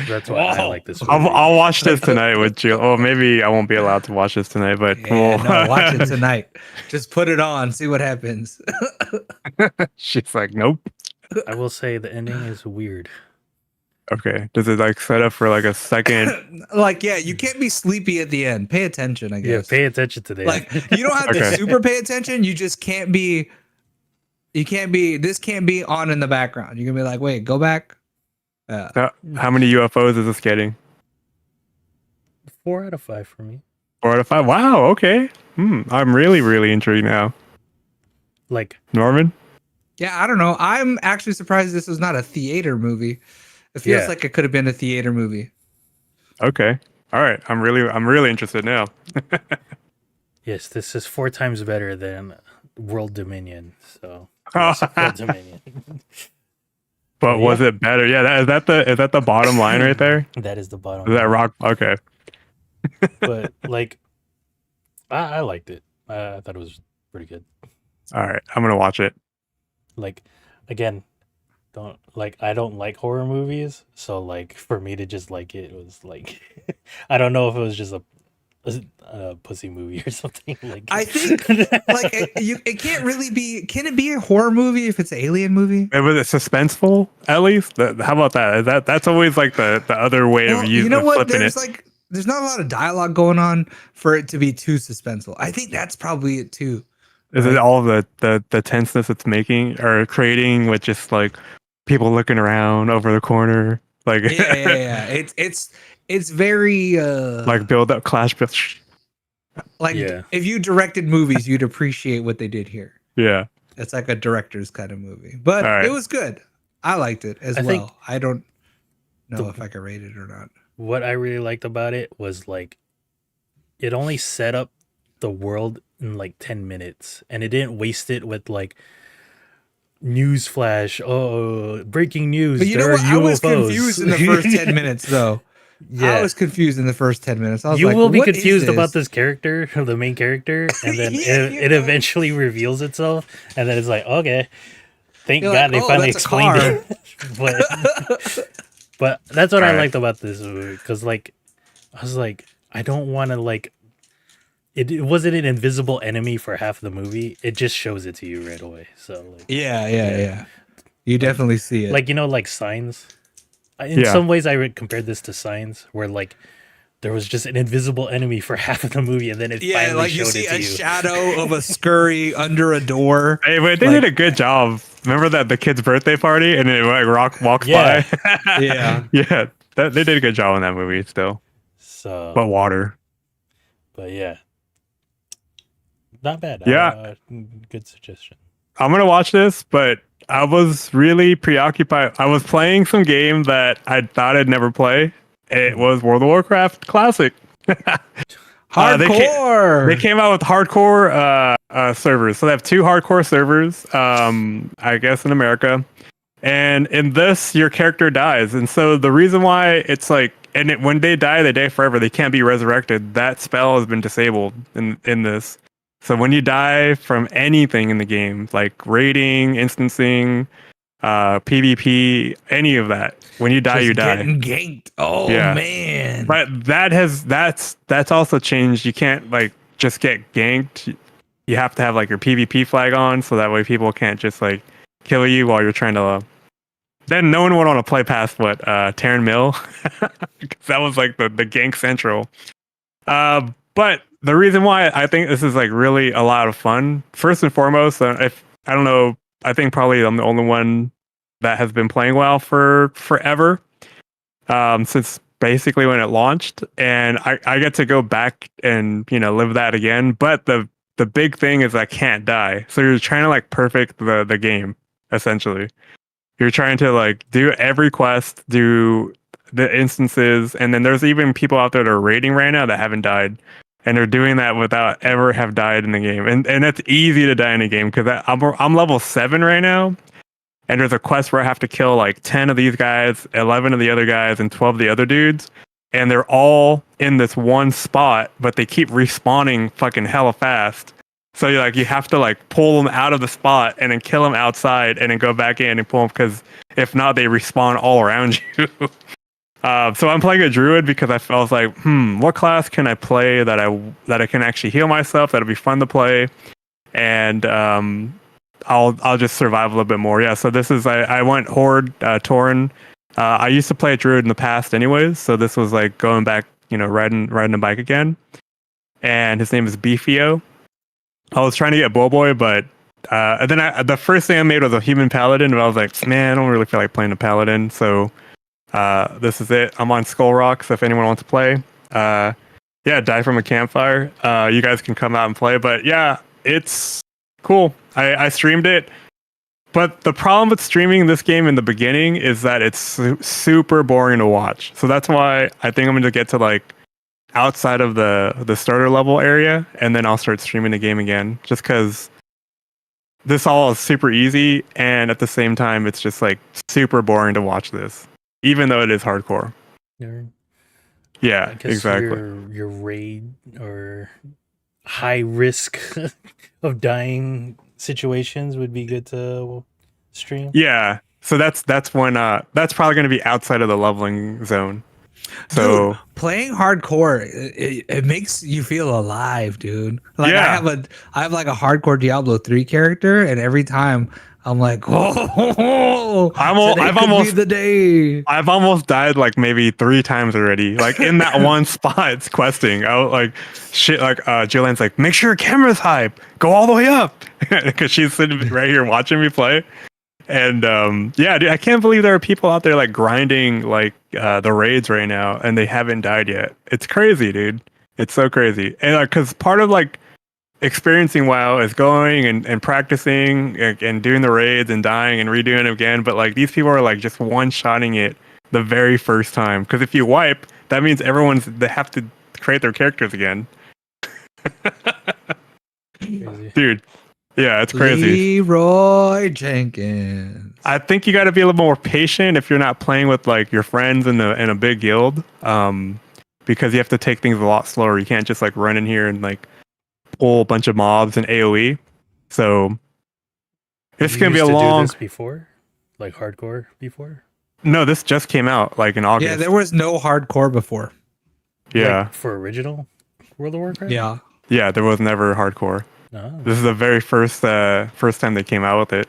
That's why I like this movie. I'll watch this tonight with you. Oh, maybe I won't be allowed to watch this tonight, but yeah, no, watch it tonight. Just put it on, see what happens. She's like, nope. I will say the ending is weird. Okay. Does it like set up for like a second? Like, yeah, you can't be sleepy at the end. Pay attention, I Yeah, guess. pay attention to that. Like you don't have to Okay. super pay attention. You just can't be. You can't be. This can't be on in the background. You're gonna be like, wait, go back. How many UFOs is this getting? 4 out of 5 for me. 4 out of 5. Wow. Okay. I'm really intrigued now. Like, Norman? Yeah, I don't know. I'm actually surprised this was not a theater movie. It feels Yeah. like it could have been a theater movie. Okay. All right. I'm really interested now. yes, this is 4 times better than World Dominion. So, yes, World Dominion. But was it better? Yeah, is that the bottom line right there? That is the bottom. Is that rock? Okay. But like, I liked it. I thought it was pretty good. All right. I'm gonna watch it. Like, again, I don't like horror movies, so like for me to just like it was like, I don't know if it was just a pussy movie or something. Like, I think like it can't really be. Can it be a horror movie if it's an alien movie? Was it suspenseful at least? How about that? That's always like the other way Well, of using you know what? flipping There's it. there's not a lot of dialogue going on for it to be too suspenseful. I think that's probably it too. Is it all the tenseness it's making or creating with just like people looking around over the corner, like Yeah. It's very like build up clash. like Yeah. if you directed movies, you'd appreciate what they did here. Yeah. It's like a director's kind of movie, but All right. it was good. I liked it as I think well. I don't know if I could rate it or not. what I really liked about it was like, it only set up the world in like 10 minutes, and it didn't waste it with like news flash. Oh, breaking news! But you know There are what? I was UFOs. confused in the first 10 minutes, though. I Yeah, was confused in the first 10 minutes. I was you like, will be what is confused about this? this character, the main character, and then Yeah, it eventually reveals itself, and then it's like, okay, thank You're like, God they oh, finally that's a explained car. it. but but that's what All I right. liked about this movie because like I was like, I don't want to like. It wasn't an invisible enemy for half the movie. It just shows it to you right away. So like, yeah, Yeah. You like definitely see it. like like Signs. In Yeah. some ways, I would compare this to Signs, where like there was just an invisible enemy for half of the movie, and then it Yeah, finally like you showed see it to a you. shadow of a scurry under a door. Hey, but they Like, did a good job. Remember that the kid's birthday party and it like rock walks Yeah. by? Yeah. Yeah. They did a good job on that movie still. So, But water. but yeah, not bad. Yeah. Good suggestion. I'm gonna watch this, but I was really preoccupied. I was playing some game that I thought I'd never play. It was World of Warcraft Classic. Hardcore. They came out with hardcore servers. So they have two hardcore servers, I guess in America. And in this, your character dies. And so the reason why it's like, when they die forever. They can't be resurrected. That spell has been disabled in this. So when you die from anything in the game, like raiding, instancing, PvP, any of that, when you die, Just you die. getting ganked. Oh Yeah. man. But that's also changed. You can't like just get ganked. You have to have like your PvP flag on, so that way people can't just like kill you while you're trying to. Then no one would want to play past what Terran Mill, because that was like the gank central. But the reason why I think this is like really a lot of fun, first and foremost, if I don't know, I think probably I'm the only one that has been playing WoW for forever, since basically when it launched, and I get to go back and live that again. But the big thing is I can't die, so you're trying to like perfect the game essentially. You're trying to like do every quest, do the instances, and then there's even people out there that are raiding right now that haven't died, and they're doing that without ever have died in the game. And it's easy to die in a game because I'm level 7 right now, and there's a quest where I have to kill like 10 of these guys, 11 of the other guys, and 12 of the other dudes, and they're all in this one spot, but they keep respawning fucking hella fast. So you have to like pull them out of the spot and then kill them outside and then go back in and pull them, because if not, they respawn all around you. So I'm playing a druid because I was like, what class can I play that I can actually heal myself? That'll be fun to play, and I'll just survive a little bit more. Yeah. So this is I went Horde Tauren. I used to play a druid in the past, anyways. So this was like going back, riding a bike again. And his name is Beefio. I was trying to get Boy, but then the first thing I made was a human paladin, and I was like, man, I don't really feel like playing a paladin. So this is it. I'm on Skull Rock, so if anyone wants to play, die from a campfire. You guys can come out and play. But yeah, it's cool. I streamed it. But the problem with streaming this game in the beginning is that it's super boring to watch. So that's why I think I'm going to get to like outside of the starter level area, and then I'll start streaming the game again, just because this all is super easy, and at the same time it's just like super boring to watch this, even though it is hardcore. Yeah, I guess exactly. Your raid or high risk of dying situations would be good to stream. Yeah, so that's when that's probably going to be outside of the leveling zone. So dude, playing hardcore, it makes you feel alive, dude. Like yeah. I have like a hardcore Diablo 3 character, and every time I'm like, oh, I've almost be the day. I've almost died like maybe 3 times already. Like in that one spot, it's questing. I was like, shit. Like Jillian's like, make sure your camera's high, go all the way up, because she's sitting right here watching me play. And yeah, dude, I can't believe there are people out there like grinding like the raids right now, and they haven't died yet. It's crazy, dude. It's so crazy. And because part of like experiencing WoW is going and practicing and doing the raids and dying and redoing it again. But like these people are like just one-shotting it the very first time. Because if you wipe, that means they have to create their characters again. Crazy. Dude, Yeah, it's crazy. Leroy Jenkins. I think you got to be a little more patient if you're not playing with like your friends in a big guild, because you have to take things a lot slower. You can't just like run in here and like pull a bunch of mobs and AOE. So it's You gonna be used a to do long. this before, like hardcore before. No, this just came out like in August. Yeah, there was no hardcore before. Yeah, Like, for original World of Warcraft. Yeah. yeah, there was never hardcore. No. This is the very first time they came out with it.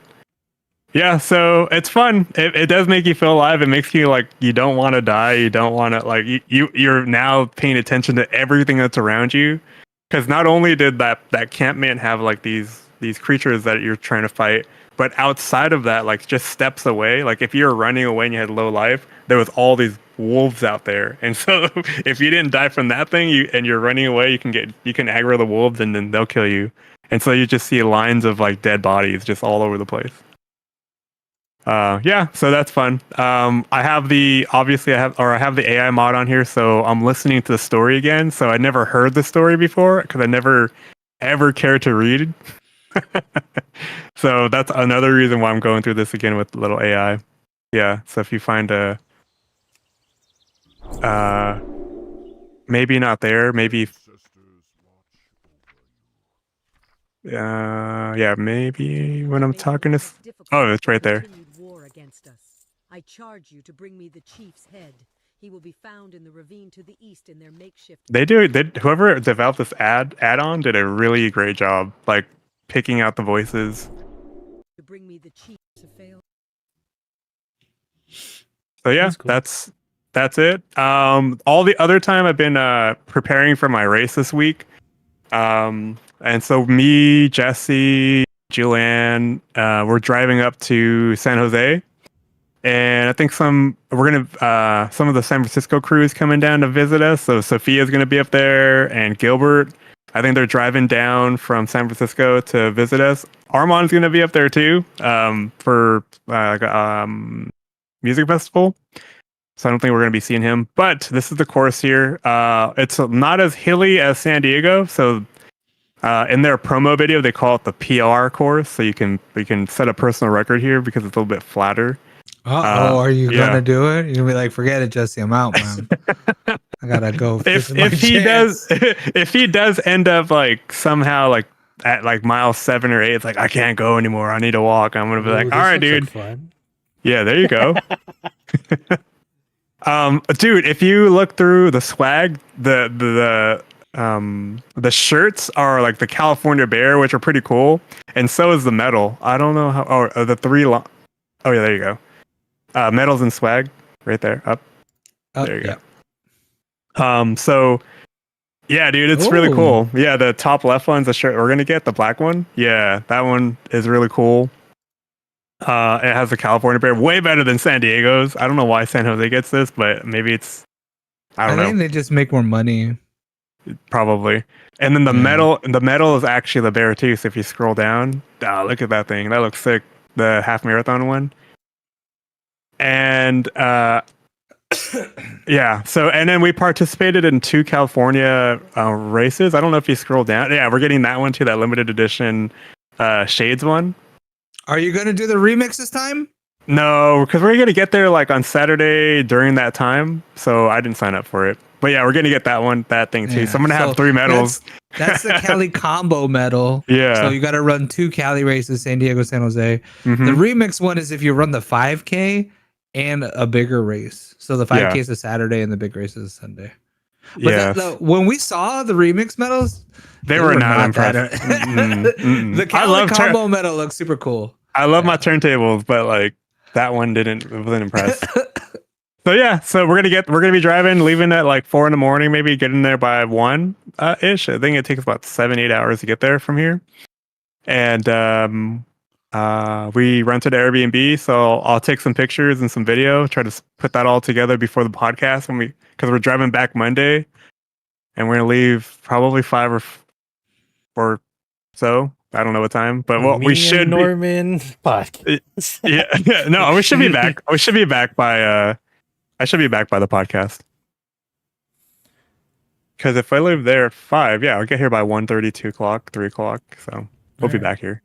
Yeah, so it's fun. It does make you feel alive. It makes you like you don't want to die. You don't want to like you're now paying attention to everything that's around you. Because not only did that campman have like these creatures that you're trying to fight, but outside of that, like just steps away, like if you were running away and you had low life, there was all these wolves out there. And so if you didn't die from that thing, you're running away, you can aggro the wolves and then they'll kill you. And so you just see lines of like dead bodies just all over the place. Yeah, so that's fun. I have the AI mod on here, so I'm listening to the story again. So I never heard the story before because I never ever cared to read. So that's another reason why I'm going through this again with little AI. Yeah, so if you find maybe not there, maybe yeah, maybe when I'm talking to oh, it's right there. War against us. I charge you to bring me the chief's head. He will be found in the ravine to the east in their makeshift. Whoever developed this add-on did a really great job, like picking out the voices. To bring me the chief's fail. So yeah, That's cool. that's it. All the other time I've been preparing for my race this week. And so me, Jesse, Julianne, we're driving up to San Jose, and I think some of the San Francisco crew is coming down to visit us. So Sophia's gonna be up there, and Gilbert. I think they're driving down from San Francisco to visit us. Armand's gonna be up there too, for music festival. So I don't think we're going to be seeing him. But this is the course here. It's not as hilly as San Diego. So in their promo video, they call it the PR course. So you can set a personal record here because it's a little bit flatter. Are you yeah. gonna do it? You're gonna be like, forget it, Jesse, I'm out, man. I gotta go. If he does end up like somehow like at like mile 7 or 8, it's like I can't go anymore. I need to walk. I'm gonna be like, all right, dude. Fun. Yeah, there you go. Dude, if you look through the swag, the shirts are like the California Bear, which are pretty cool, and so is the medal. I don't know how. Oh, the oh yeah, there you go. Medals and swag, right there, up. There you go. So yeah, dude, it's really cool. Yeah, the top left one's the shirt we're gonna get, the black one. Yeah, that one is really cool. It has the California Bear, way better than San Diego's. I don't know why San Jose gets this, but maybe it's I don't know. think they just make more money. Probably. And then the medal is actually the bear too. So if you scroll down, look at that thing. That looks sick. The half marathon one. And yeah. So and then we participated in 2 California races. I don't know if you scroll down. Yeah, we're getting that one too. That limited edition Shades one. Are you gonna do the remix this time? No, because we're gonna get there like on Saturday during that time. So I didn't sign up for it. But yeah, we're gonna get that thing too. Yeah, So I'm gonna have 3 medals. That's the Cali combo medal. Yeah. So you got to run 2 Cali races, San Diego, San Jose. Mm-hmm. The remix one is if you run the 5K and a bigger race. So the 5K is a Saturday and the big race is a Sunday. But when we saw the remix medals, they were not impressed. The Cali combo medal looks super cool. I love my turntables, but like that one wasn't impressed. So yeah, so we're gonna be driving, leaving at like 4 a.m, maybe getting there by 1 ish. I think it takes about 7-8 hours to get there from here. And we rented Airbnb, so I'll take some pictures and some video, try to put that all together before the podcast because we're driving back Monday, and we're gonna leave probably 5 or so. I don't know what time, but we should Norman podcast. Yeah, no, we should be back. We should be back by I should be back by the podcast. Because if I live there at 5, I'll get here by 1:30, 2 o'clock, 3 o'clock. So We'll be Alright. back here.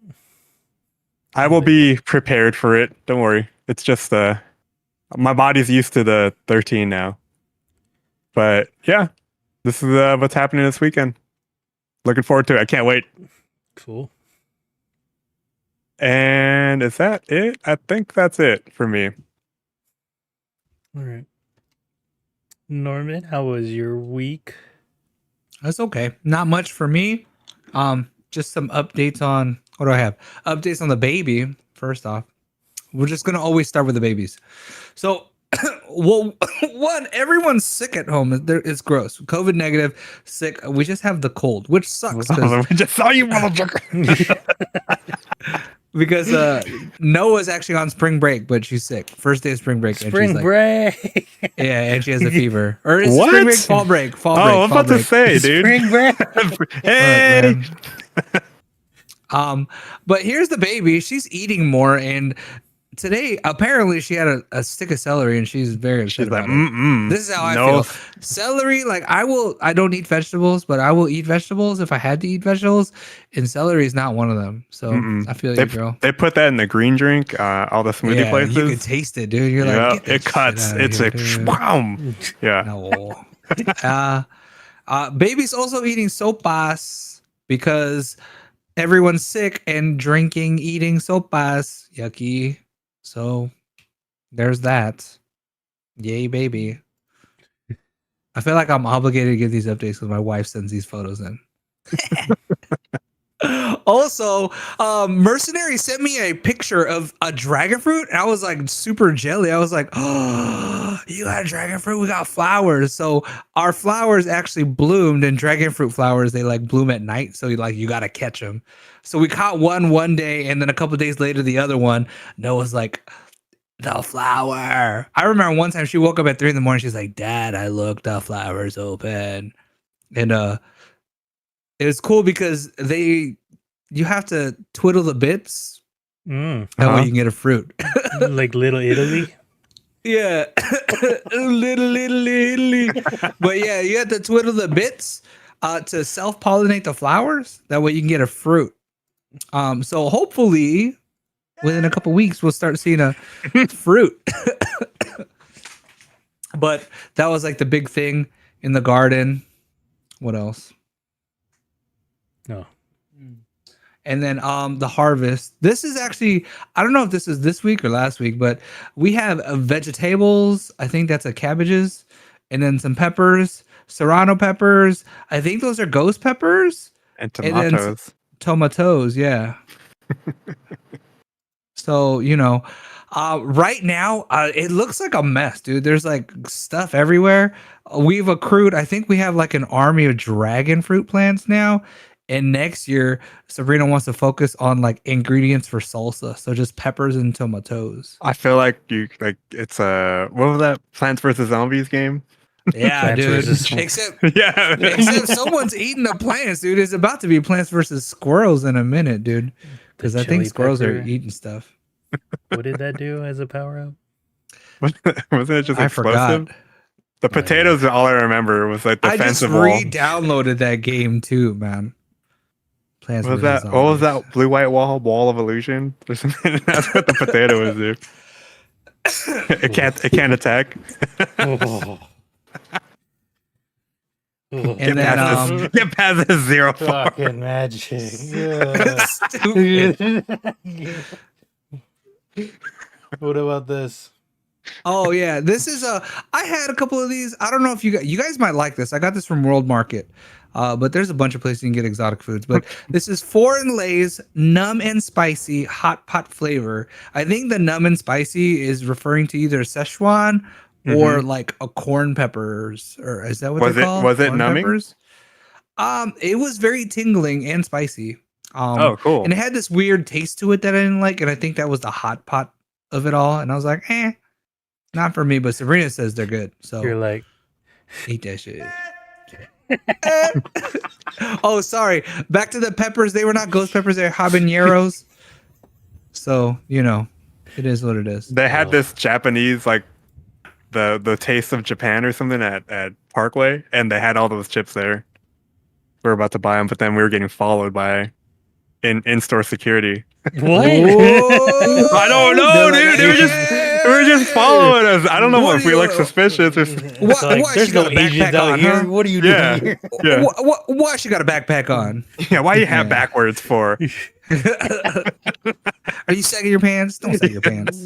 I will be prepared for it. Don't worry. It's just my body's used to the 13 now. But yeah, this is what's happening this weekend. Looking forward to it. I can't wait. Cool. And is that it? I think that's it for me. All right. Norman, how was your week? That's okay. Not much for me. Just some updates on what do I have? Updates on the baby. First off, we're just gonna always start with the babies. So, well, one, everyone's sick at home. It's gross. COVID negative, sick. We just have the cold, which sucks. We just saw you, motherfucker. Because Noah's actually on spring break, but she's sick. First day of spring break. and Spring she's like, break. Yeah, and she has a fever. Or is it What? spring break? Fall break. Fall break. Oh, I'm fall about to break. say, dude. Spring break. Hey. But here's the baby. She's eating more, and today apparently she had a stick of celery, and she's very upset She's like, about it. This is how I feel. Celery, like I don't eat vegetables, but I will eat vegetables if I had to eat vegetables, and celery is not one of them. So I feel you, girl. They put that in the green drink, all the smoothie places. You can taste it, dude. You're Yeah, like, it cuts. It's a like, shwam. Yeah. No. Baby's also eating sopas because everyone's sick and eating sopas. Yucky. So there's that. Yay, baby. I feel like I'm obligated to give these updates because my wife sends these photos in. Also, Mercenary sent me a picture of a dragon fruit, and I was like super jelly. I was like, "Oh, you got a dragon fruit? We got flowers." So our flowers actually bloomed, and dragon fruit flowers they like bloom at night. So you gotta catch them. So we caught one day, and then a couple days later, the other one. Noah's like, the flower. I remember one time she woke up at 3 a.m. She's like, "Dad, I looked, the flowers open," and it was cool because you have to twiddle the bits. That way you can get a fruit. Like Little Italy. Yeah. little Italy. But yeah, you have to twiddle the bits to self-pollinate the flowers. That way you can get a fruit. So hopefully within a couple weeks we'll start seeing a fruit. But that was like the big thing in the garden. What else? No. And then the harvest. This is actually, I don't know if this is this week or last week, but we have vegetables. I think that's cabbages, and then some peppers, serrano peppers. I think those are ghost peppers. And tomatoes. Tomatoes, yeah. So, right now, it looks like a mess, dude. There's like stuff everywhere. We've accrued, I think we have like an army of dragon fruit plants now. And next year, Sabrina wants to focus on like ingredients for salsa. So just peppers and tomatoes. I feel like it's what was that Plants vs Zombies game? Yeah, dude. Except someone's eating the plants, dude. It's about to be Plants versus Squirrels in a minute, dude. Because I think squirrels are eating stuff. What did that do as a power up? Wasn't it just I explosive? forgot. The potatoes, all I remember was like defensive wall. I just re-downloaded that game too, man. Plants what was that blue white wall of illusion or something? That's what the potato is, dude. It can't attack. And then get past this 0 fucking magic. Stupid. What about this? Oh yeah, this is I had a couple of these. I don't know if you guys might like this. I got this from World Market. But there's a bunch of places you can get exotic foods. But this is Foreign Lay's numb and spicy hot pot flavor. I think the numb and spicy is referring to either Szechuan or like a corn peppers, or is that what they're called? Was it corn numbing? Peppers? It was very tingling and spicy. Oh, cool. And it had this weird taste to it that I didn't like, and I think that was the hot pot of it all. And I was like, not for me. But Sabrina says they're good. So you're like, eat that shit. Oh, sorry. Back to the peppers. They were not ghost peppers. They're habaneros. So, it is what it is. They had this Japanese, like, the Taste of Japan or something at Parkway, and they had all those chips there. We were about to buy them, but then we were getting followed by in-store security. What? I don't know, They're like, dude. They were just following us. I don't know What if do we you- look suspicious or. It's Why like, she there's got no a Asians backpack out on, here. huh? What are you Yeah. doing here? Yeah. Why she got a backpack on? Yeah. Why you have Yeah. backwards for? Are you sagging your pants? Don't sag your pants.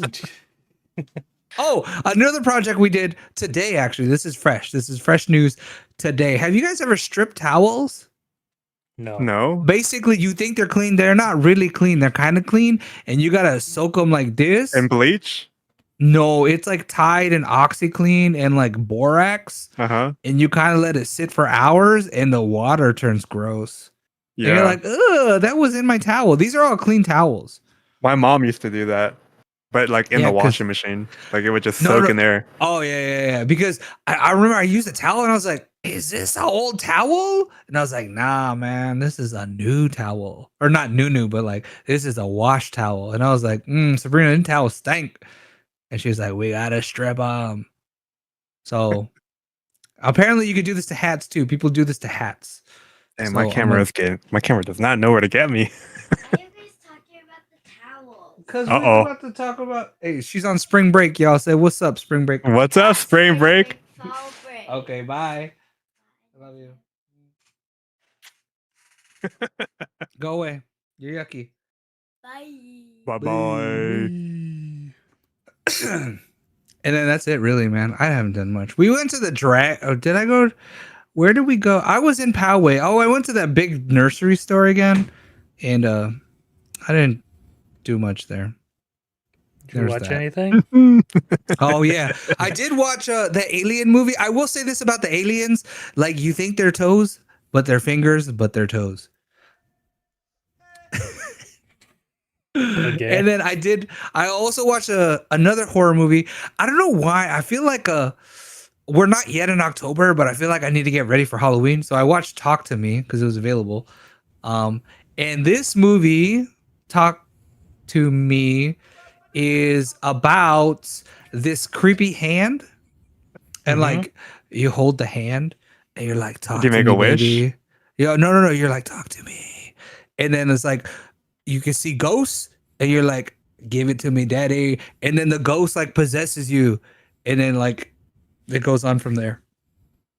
Oh, another project we did today, actually. This is fresh. This is fresh news today. Have you guys ever stripped towels? No. No. Basically, you think they're clean. They're not really clean. They're kind of clean. And you got to soak them like this. And bleach. No, it's like Tide and OxyClean and like borax. Uh-huh. And you kind of let it sit for hours and the water turns gross. And Yeah. you're like, ugh, that was in my towel. These are all clean towels. My mom used to do that, but like in Yeah, the 'cause- washing machine, like it would just No, soak no. in there. Oh, yeah. Because I remember I used a towel and I was like, is this an old towel? And I was like, nah, man, this is a new towel. Or not new, but like, this is a wash towel. And I was like, Sabrina, them towels stink. And she was like, we got to strip them. So apparently you could do this to hats too. People do this to hats. And So my I'm camera my camera does not know where to get me. Why are you guys talking about the towels? Because we're we're Uh-oh. about to talk about. Hey, she's on spring break, y'all. Say what's up, spring break. What's up, spring break? Fall break. Okay, bye. I love you. Go away. You're yucky. Bye. Bye bye. And then that's it, really, man. I haven't done much. We went to the drag. Oh, did I go? Where did we go? I was in Poway. Oh, I went to that big nursery store again, and I didn't do much there. Did you There's watch that. anything? Oh yeah, I did watch the Alien movie. I will say this about the aliens: like you think they're toes, but they're fingers, but they're toes. Okay. And then I also watched another horror movie. I don't know why. I feel like we're not yet in October, but I feel like I need to get ready for Halloween. So I watched Talk to Me because it was available. And this movie, Talk to Me, is about this creepy hand. And Mhm. like you hold the hand and you're like, talk Did you to make me, a wish? baby. Yeah, no. You're like, talk to me. And then it's like you can see ghosts and you're like, give it to me, daddy. And then the ghost like possesses you. And then like it goes on from there.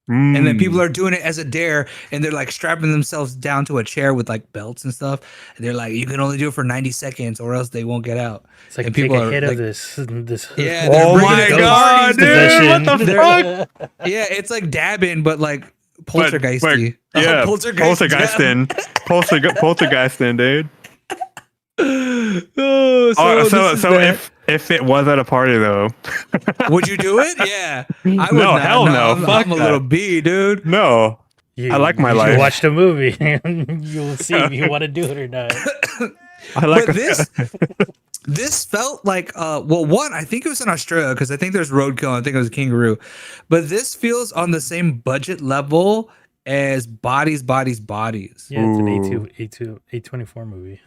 And then people are doing it as a dare and they're like strapping themselves down to a chair with like belts and stuff. And they're like, you can only do it for 90 seconds or else they won't get out. It's like and take people a are, hit like- of this. Yeah, Oh they're bringing my it to god, parties, dude! possession. What the They're- fuck? Yeah, it's like dabbing, but like poltergeisty. Yeah, Poltergeisting. poltergeisting, dude. Oh, So, this is that. if it was at a party though, Would you do it? Yeah. I would No, not. hell no. I'm Fuck a that. little bee, dude. no, I like my life. You watch the movie. You'll see if you want to do it or not. I like But this felt like well, one, I think it was in Australia because I think there's roadkill. I think it was a kangaroo, but this feels on the same budget level as Bodies. Yeah, it's an Ooh. A24 movie.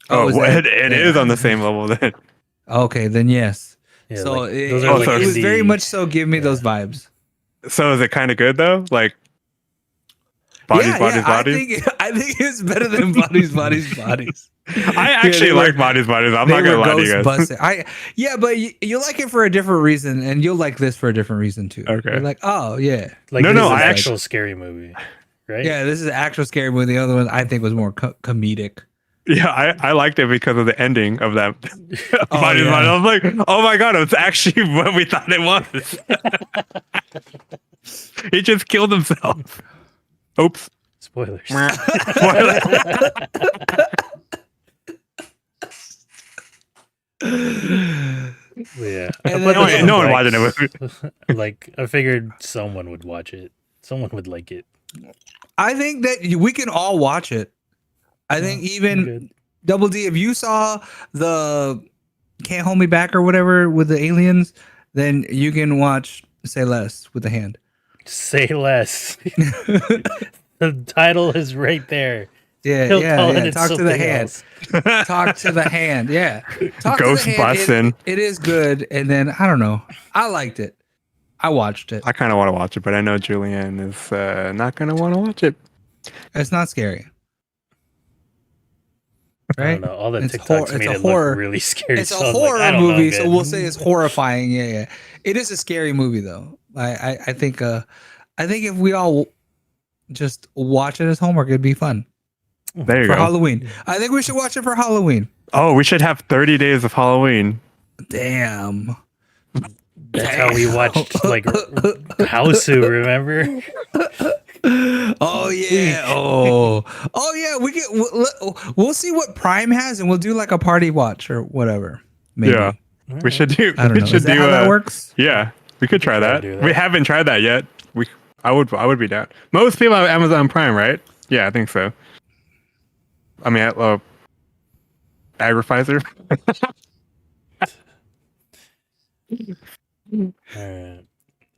Oh, is well, that- it is on the same level then. Okay, then yes. Yeah, So like, it, those it are like was very indie- much so give me yeah. those vibes. So is it kind of good though? Like bodies. I think it's better than Bodies. I actually they were- like bodies. I'm They not gonna were lie to you guys. busting. But you like it for a different reason, and you'll like this for a different reason too. Okay. You're like, oh yeah, Like No, this no, is I an actu- actual scary movie, right? yeah. This is an actual scary movie. The other one I think was more comedic. Yeah, I liked it because of the ending of that. Oh, Bodies. yeah. I was like, oh my god, it's actually what we thought it was. He just killed himself. Oops. Spoilers. Spoiler. Yeah. And But then- this No one is watching like- it. Like, I figured someone would watch it. Someone would like it. I think that we can all watch it. I think I'm even good. Double D, if you saw the Can't Hold Me Back or whatever with the aliens, then you can watch Say Less with the hand. Say less. The title is right there. Yeah, He'll call it Talk to the something hand. else. Talk to the hand. Yeah. Talk Ghost to the hand. busting. It is good. And then I don't know. I liked it. I watched it. I kind of want to watch it, but I know Julianne is not gonna want to watch it. It's not scary. I right? don't know. All the It's TikToks it's made a it horror. look really scary. It's a so I was like, I horror don't know, movie, so man. we'll say it's horrifying. Yeah, yeah. It is a scary movie though. I think if we all just watch it as homework, it'd be fun There you for go. Halloween. I think we should watch it for Halloween. Oh, we should have 30 days of Halloween. Damn. That's how we watched like Hausu, remember? Oh yeah. Oh yeah. We'll see what Prime has, and we'll do like a party watch or whatever. Maybe. Yeah. We should do. I don't we know. should Is that do. how that works? Yeah, we could try try to that. do We that. haven't tried that yet. I would be down. Most people have Amazon Prime, right? Yeah, I think so. I mean, Agrifizer. All right.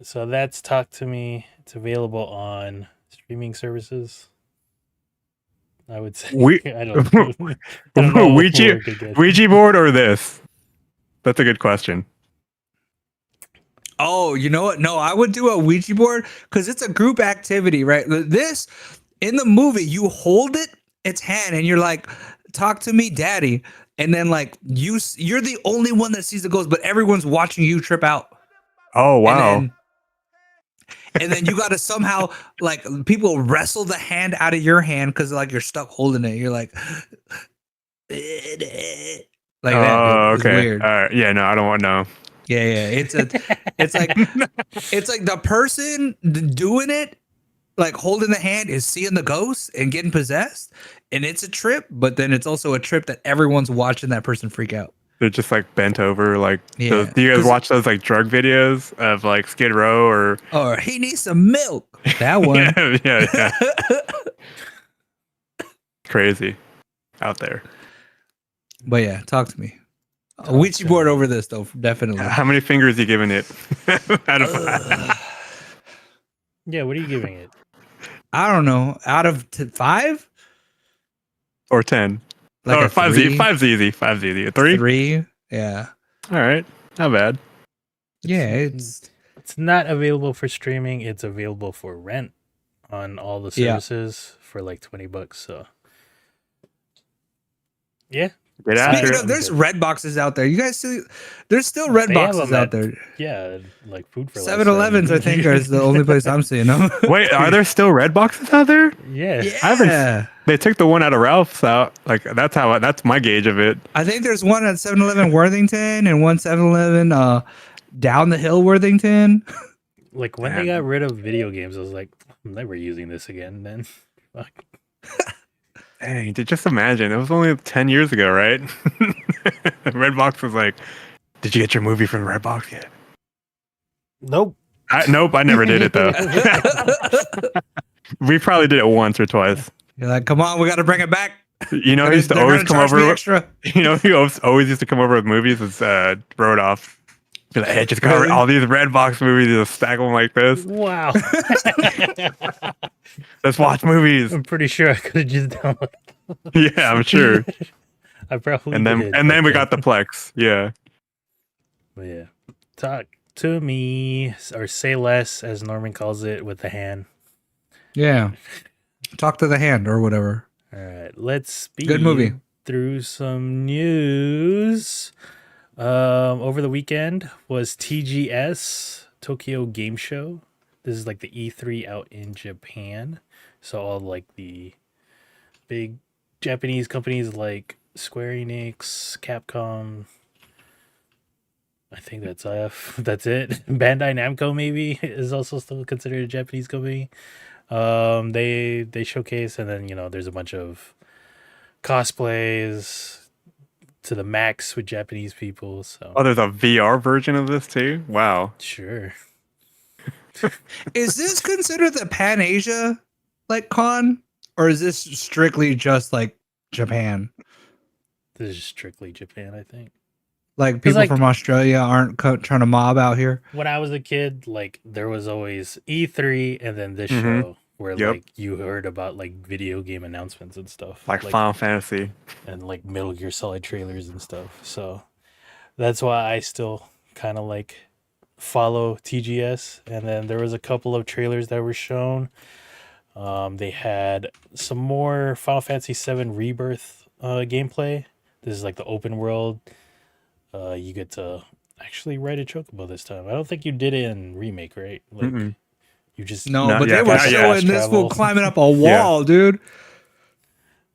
So that's Talk to Me. It's available on streaming services. I would say. We- I don't know. Ouija board or this? That's a good question. Oh, you know what? No, I would do a Ouija board because it's a group activity, right? This in the movie, you hold its hand, and you're like, "Talk to me, daddy," and then like you're the only one that sees the ghost, but everyone's watching you trip out. Oh wow! And then you got to somehow like people wrestle the hand out of your hand because like you're stuck holding it. You're like, like that. Oh, It's okay. weird. All right. Yeah, no, I don't want no. Yeah, it's like the person doing it, like holding the hand, is seeing the ghost and getting possessed, and it's a trip. But then it's also a trip that everyone's watching that person freak out. They're just like bent over. Like, Yeah. do you guys watch those like drug videos of like Skid Row or? Or he needs some milk. That one. yeah. Crazy out there. But yeah, talk to me. A Ouija board over this though, definitely. How many fingers you giving it? Out of 5? Yeah, what are you giving it? I don't know. Out of 5? Or 10? Like Or a 5's three? easy. 5's easy. 5's easy. A 3? 3? Yeah. All right. Not bad. Yeah, it's It's not available for streaming. It's available for rent on all the Yeah. services for like $20. So yeah, Get after Speaking it. of, there's red boxes out there. You guys see? There's still red They have boxes them out at there. yeah, like food for 7-Elevens, I think, is the only place I'm seeing them. Wait, are there still red boxes out there? Yeah. I haven't. They took the one out of Ralph's out. Like that's my gauge of it. I think there's one at 7-Eleven Worthington and one 7-Eleven down the hill Worthington. Like when they got rid of video games, I was like, I'm never using this again. Then, fuck. Dang, just imagine. It was only 10 years ago, right? Redbox was like, did you get your movie from Redbox yet? Nope. Nope, I never did it though. We probably did it once or twice. You're like, come on, we got to bring it back. You know, he used to They're always gonna come charge over. me extra. You know, he always used to come over with movies. It's Rodoff. Be like, hey, just got Really? all these Redbox movies. Just stack them like this. Wow. Let's watch movies. I'm pretty sure I could have just downloaded. Yeah, I'm sure. I probably And then did, we but got the Plex. Yeah. But yeah, talk to me or say less, as Norman calls it, with the hand. Yeah. Talk to the hand or whatever. All right, let's speed Good movie. through some news. Over the weekend was TGS, Tokyo Game Show. This is like the E3 out in Japan. So all like the big Japanese companies like Square Enix, Capcom. I think that's that's it. Bandai Namco maybe is also still considered a Japanese company. They showcase, and then there's a bunch of cosplays to the max with Japanese people. So Oh, there's a VR version of this too. Wow. sure. Is this considered the Pan Asia like con? Or is this strictly just like Japan? This is strictly Japan, I think. Like people like- from Australia aren't trying to mob out here? When I was a kid, like there was always E3 and then this Mhm. show where Yep. like you heard about like video game announcements and stuff. Like Final Fantasy. and like Metal Gear Solid trailers and stuff. So that's why I still kind of like follow TGS. And then there was a couple of trailers that were shown. They had some more Final Fantasy VII Rebirth gameplay. This is like the open world. You get to actually ride a chocobo this time. I don't think you did it in remake, right? Like Mm-mm. you just No, Not but they yet, were not yet. showing this fool climbing up a wall, dude.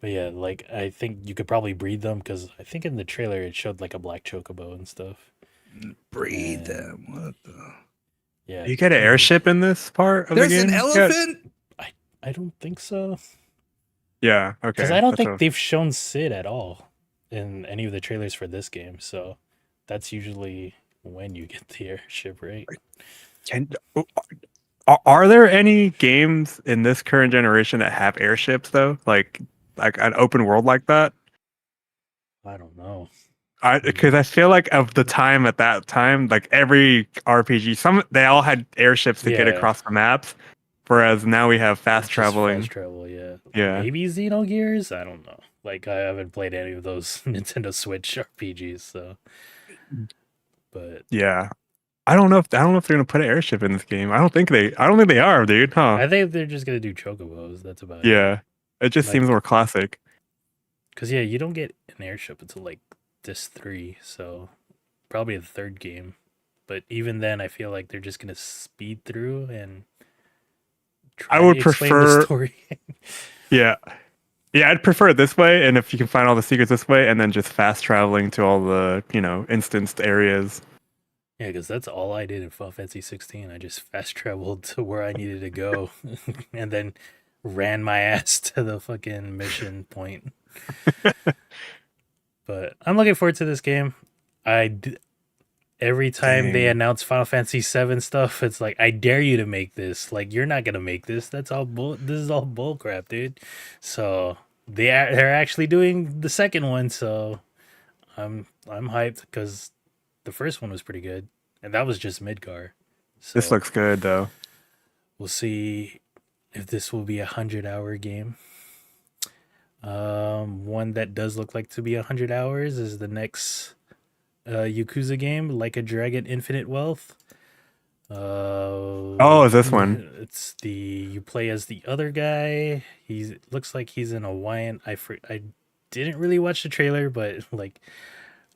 But yeah, like I think you could probably breed them because I think in the trailer it showed like a black chocobo and stuff. Breathe And them. What the? yeah, You get an airship in this part of There's the game? an elephant. I don't think so Yeah. because Okay. I don't That's think what- they've shown Sid at all in any of the trailers for this game. So that's usually when you get the airship, right? Can, are there any games in this current generation that have airships though? Like an open world like that? I don't know. Because I feel like of the time at that time, like every RPG, they all had airships to get Yeah. across the maps. Whereas now we have fast Just traveling. Fast travel, yeah. Yeah. Maybe Xenogears? I don't know. Like I haven't played any of those Nintendo Switch RPGs, so. But Yeah. I don't know if they're gonna put an airship in this game. I don't think they are, dude. Huh? I think they're just gonna do chocobos. That's about it. Yeah. It just Like- seems more classic. Because yeah, you don't get an airship until like this 3, so probably the third game. But even then, I feel like they're just gonna speed through and. I would explain the prefer- story. Yeah. Yeah, I'd prefer it this way, and if you can find all the secrets this way, and then just fast traveling to all the, instanced areas. Yeah, because that's all I did in Final Fantasy 16. I just fast traveled to where I needed to go, and then ran my ass to the fucking mission point. But I'm looking forward to this game. Every time they Dang. announce Final Fantasy 7 stuff, it's like, I dare you to make this. Like, you're not gonna make this. That's all this is all bull crap, dude. So they're actually doing the second one. So I'm hyped because the first one was pretty good, and that was just Midgar. So This looks good though. we'll see if this will be 100-hour game. One that does look like to be 100 hours is the next Yakuza game, Like a Dragon Infinite Wealth. Oh, is this one? It's you play as the other guy. Looks like he's in Hawaiian. I didn't really watch the trailer, but like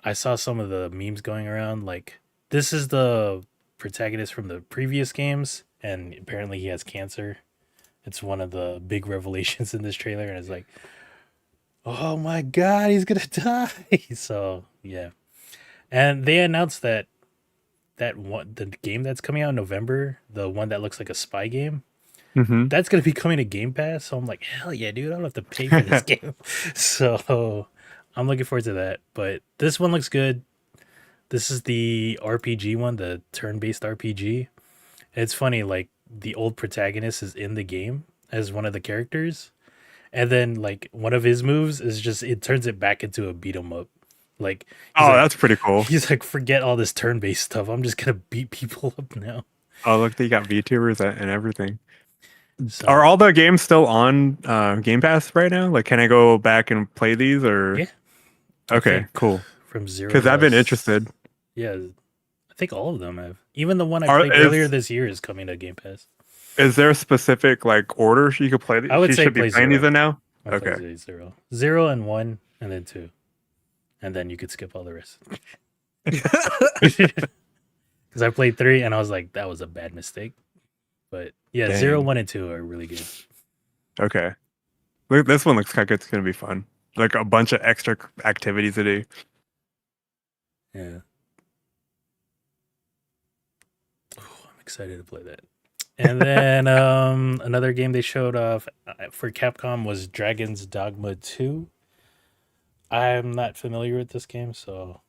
I saw some of the memes going around. Like this is the protagonist from the previous games, and apparently he has cancer. It's one of the big revelations in this trailer, and it's like, oh my god, he's gonna die. So yeah. And they announced that the game that's coming out in November, the one that looks like a spy game, Mm-hmm. that's gonna be coming to Game Pass. So I'm like, hell yeah, dude! I don't have to pay for this game. So I'm looking forward to that. But this one looks good. This is the RPG one, the turn-based RPG. It's funny, like the old protagonist is in the game as one of the characters, and then like one of his moves is just it turns it back into a beat 'em up. Like he's Oh, like, that's pretty cool. he's like, forget all this turn-based stuff. I'm just gonna beat people up now. Oh, look, they got VTubers and everything. So, Are all the games still on Game Pass right now? Like, can I go back and play these or? Yeah. Okay, think cool. from zero? Because I've been plus- interested. Yeah, I think all of them have. Even the one I Are- played is- earlier this year is coming to Game Pass. Is there a specific like order you could play these? I would you say should be play playing zero. these in now. I played Okay. 0 and 1, and then 2, and then you could skip all the rest. Because I played 3, and I was like, that was a bad mistake. But yeah, Dang. 0, 1, and 2 are really good. Okay. Look, this one looks like it's gonna be fun. Like a bunch of extra activities to do. Yeah. Oh, I'm excited to play that. And then another game they showed off for Capcom was Dragon's Dogma 2. I'm not familiar with this game, so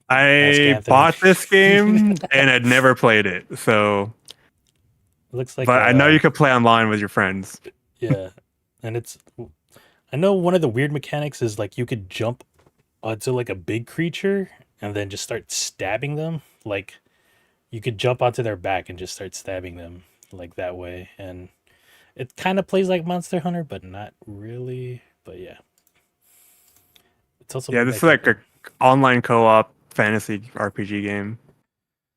Ask I Anthony. bought this game and had never played it. So, it looks like. but I know you could play online with your friends. Yeah, and I know one of the weird mechanics is like you could jump onto like a big creature and then just start stabbing them. Like you could jump onto their back and just start stabbing them like that way, and it kind of plays like Monster Hunter, but not really. But yeah, it's also Yeah, made this is by like Capcom. a online co-op fantasy RPG game.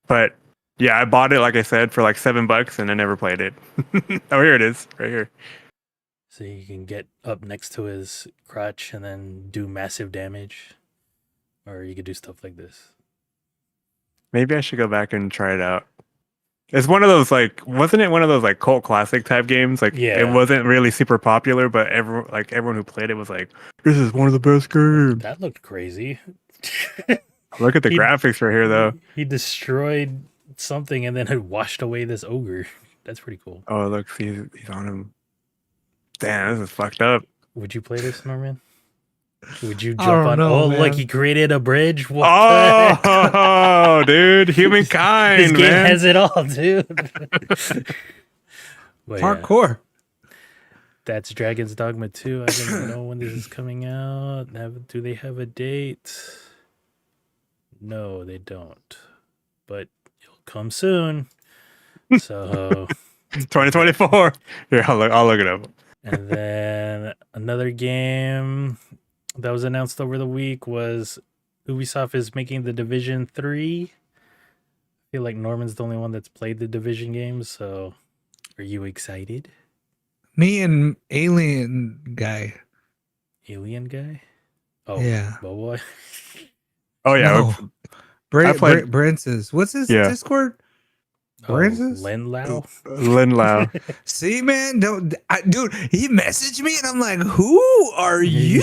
But yeah, I bought it like I said for like $7 and I never played it. Oh, here it is, right here. So you can get up next to his crotch and then do massive damage. Or you could do stuff like this. Maybe I should go back and try it out. It's one of those wasn't it one of those like cult classic type games? Like Yeah. it wasn't really super popular, but everyone who played it was like, "This is one of the best games." That looked crazy. Look at the He- graphics right here, though. He destroyed something and then it washed away this ogre. That's pretty cool. Oh, look, he's on him. Damn, this is fucked up. Would you play this, Norman? Would you I jump don't on? know, Oh, man. look, he created a bridge. What the heck? Oh, dude, humankind, This game man. has it all, dude. But yeah, Hardcore. that's Dragon's Dogma 2. I don't know when this is coming out. Do they have a date? No, they don't. But it'll come soon. So, 2024. Here, I'll look it up. and then another game that was announced over the week was Ubisoft is making The Division 3. I feel like Norman's the only one that's played the Division games, so are you excited? Me and Alien guy. Alien guy? Oh, Yeah. boy. Oh yeah, No. I played- Brinces. What's his Yeah. Discord? Oh, Brinces? Len Lau? Lin Lau. See, man, dude, he messaged me and I'm like, who are you?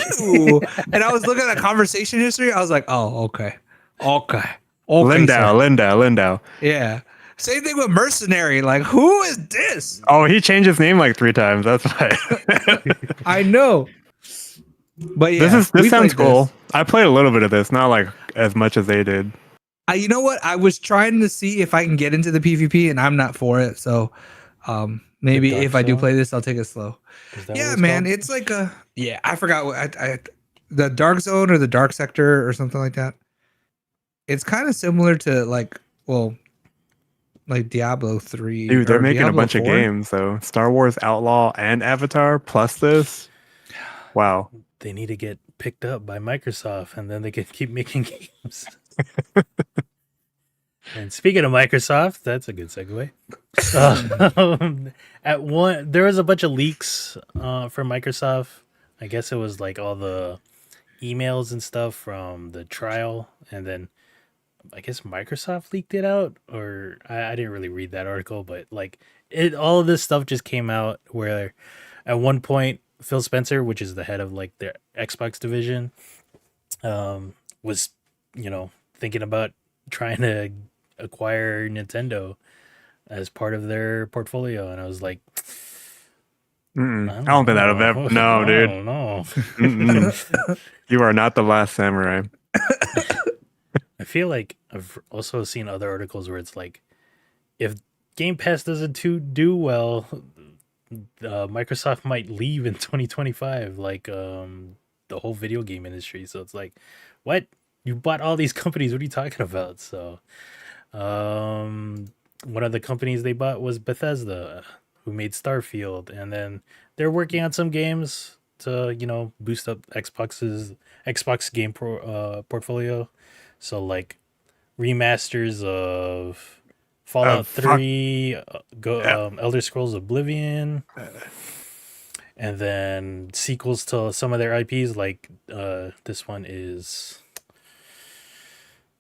And I was looking at conversation history. I was like, oh, okay. Okay. Lindau. Yeah. Same thing with Mercenary. Like, who is this? Oh, he changed his name like 3 times. That's why. I know. But yeah, this we sounds played cool. this. I played a little bit of this, not like as much as they did. You know what? I was trying to see if I can get into the PvP, and I'm not for it. So, maybe Dark if I do Zone? play this, I'll take it slow. Is that what Yeah, it's man, called? it's like I forgot what the Dark Zone or the Dark Sector or something like that. It's kind of similar to like Diablo 3. Dude, they're or making a Diablo bunch of 4. games though. Star Wars Outlaw and Avatar plus this. Wow. They need to get picked up by Microsoft, and then they can keep making games. And speaking of Microsoft, that's a good segue. There was a bunch of leaks from Microsoft. I guess it was like all the emails and stuff from the trial, and then I guess Microsoft leaked it out, or I didn't really read that article, but like all of this stuff just came out where at one point Phil Spencer, which is the head of like their Xbox division, was thinking about trying to acquire Nintendo as part of their portfolio, and I was like, I don't think that'll ever. No, dude. No. Mm-mm. You are not the last samurai. I feel like I've also seen other articles where it's like, if Game Pass doesn't do well, Microsoft might leave in 2025, like the whole video game industry. So it's like, what? You bought all these companies. What are you talking about? So, one of the companies they bought was Bethesda, who made Starfield, and then they're working on some games to boost up Xbox game portfolio. So like remasters of Fallout 3, Elder Scrolls Oblivion, and then sequels to some of their IPs. Like this one is,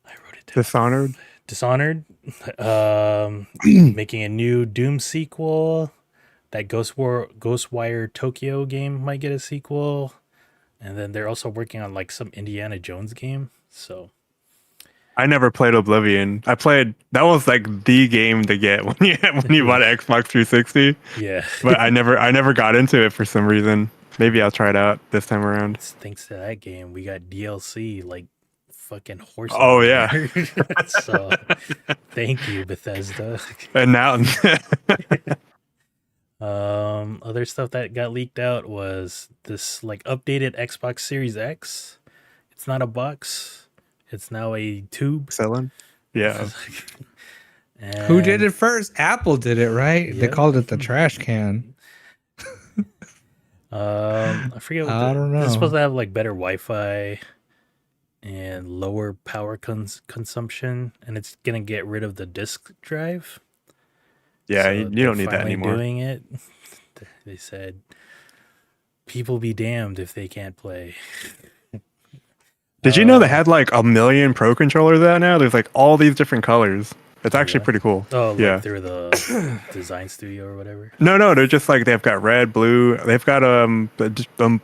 I wrote it down. Dishonored. Making a new Doom sequel. That Ghostwire Tokyo game might get a sequel, and then they're also working on like some Indiana Jones game. So. I never played Oblivion. That was like the game to get when you bought an Xbox 360. Yeah. But I never got into it for some reason. Maybe I'll try it out this time around. Thanks to that game, we got DLC like fucking horse. Oh yeah. So thank you, Bethesda. And now Other stuff that got leaked out was this like updated Xbox Series X. It's not a box. It's now a tube. selling. Yeah. Who did it first? Apple did it, right? They Yep. called it the trash can. I forget. I don't know. It's supposed to have like better Wi-Fi and lower power consumption, and it's gonna get rid of the disk drive. Yeah, So you they're don't need that finally anymore. Doing it, they said. people be damned if they can't play. Did you know they had like 1 million Pro controllers out now? There's like all these different colors. It's actually really? pretty cool. Oh, yeah. like through the design studio or whatever. No, they're just like they've got red, blue. They've got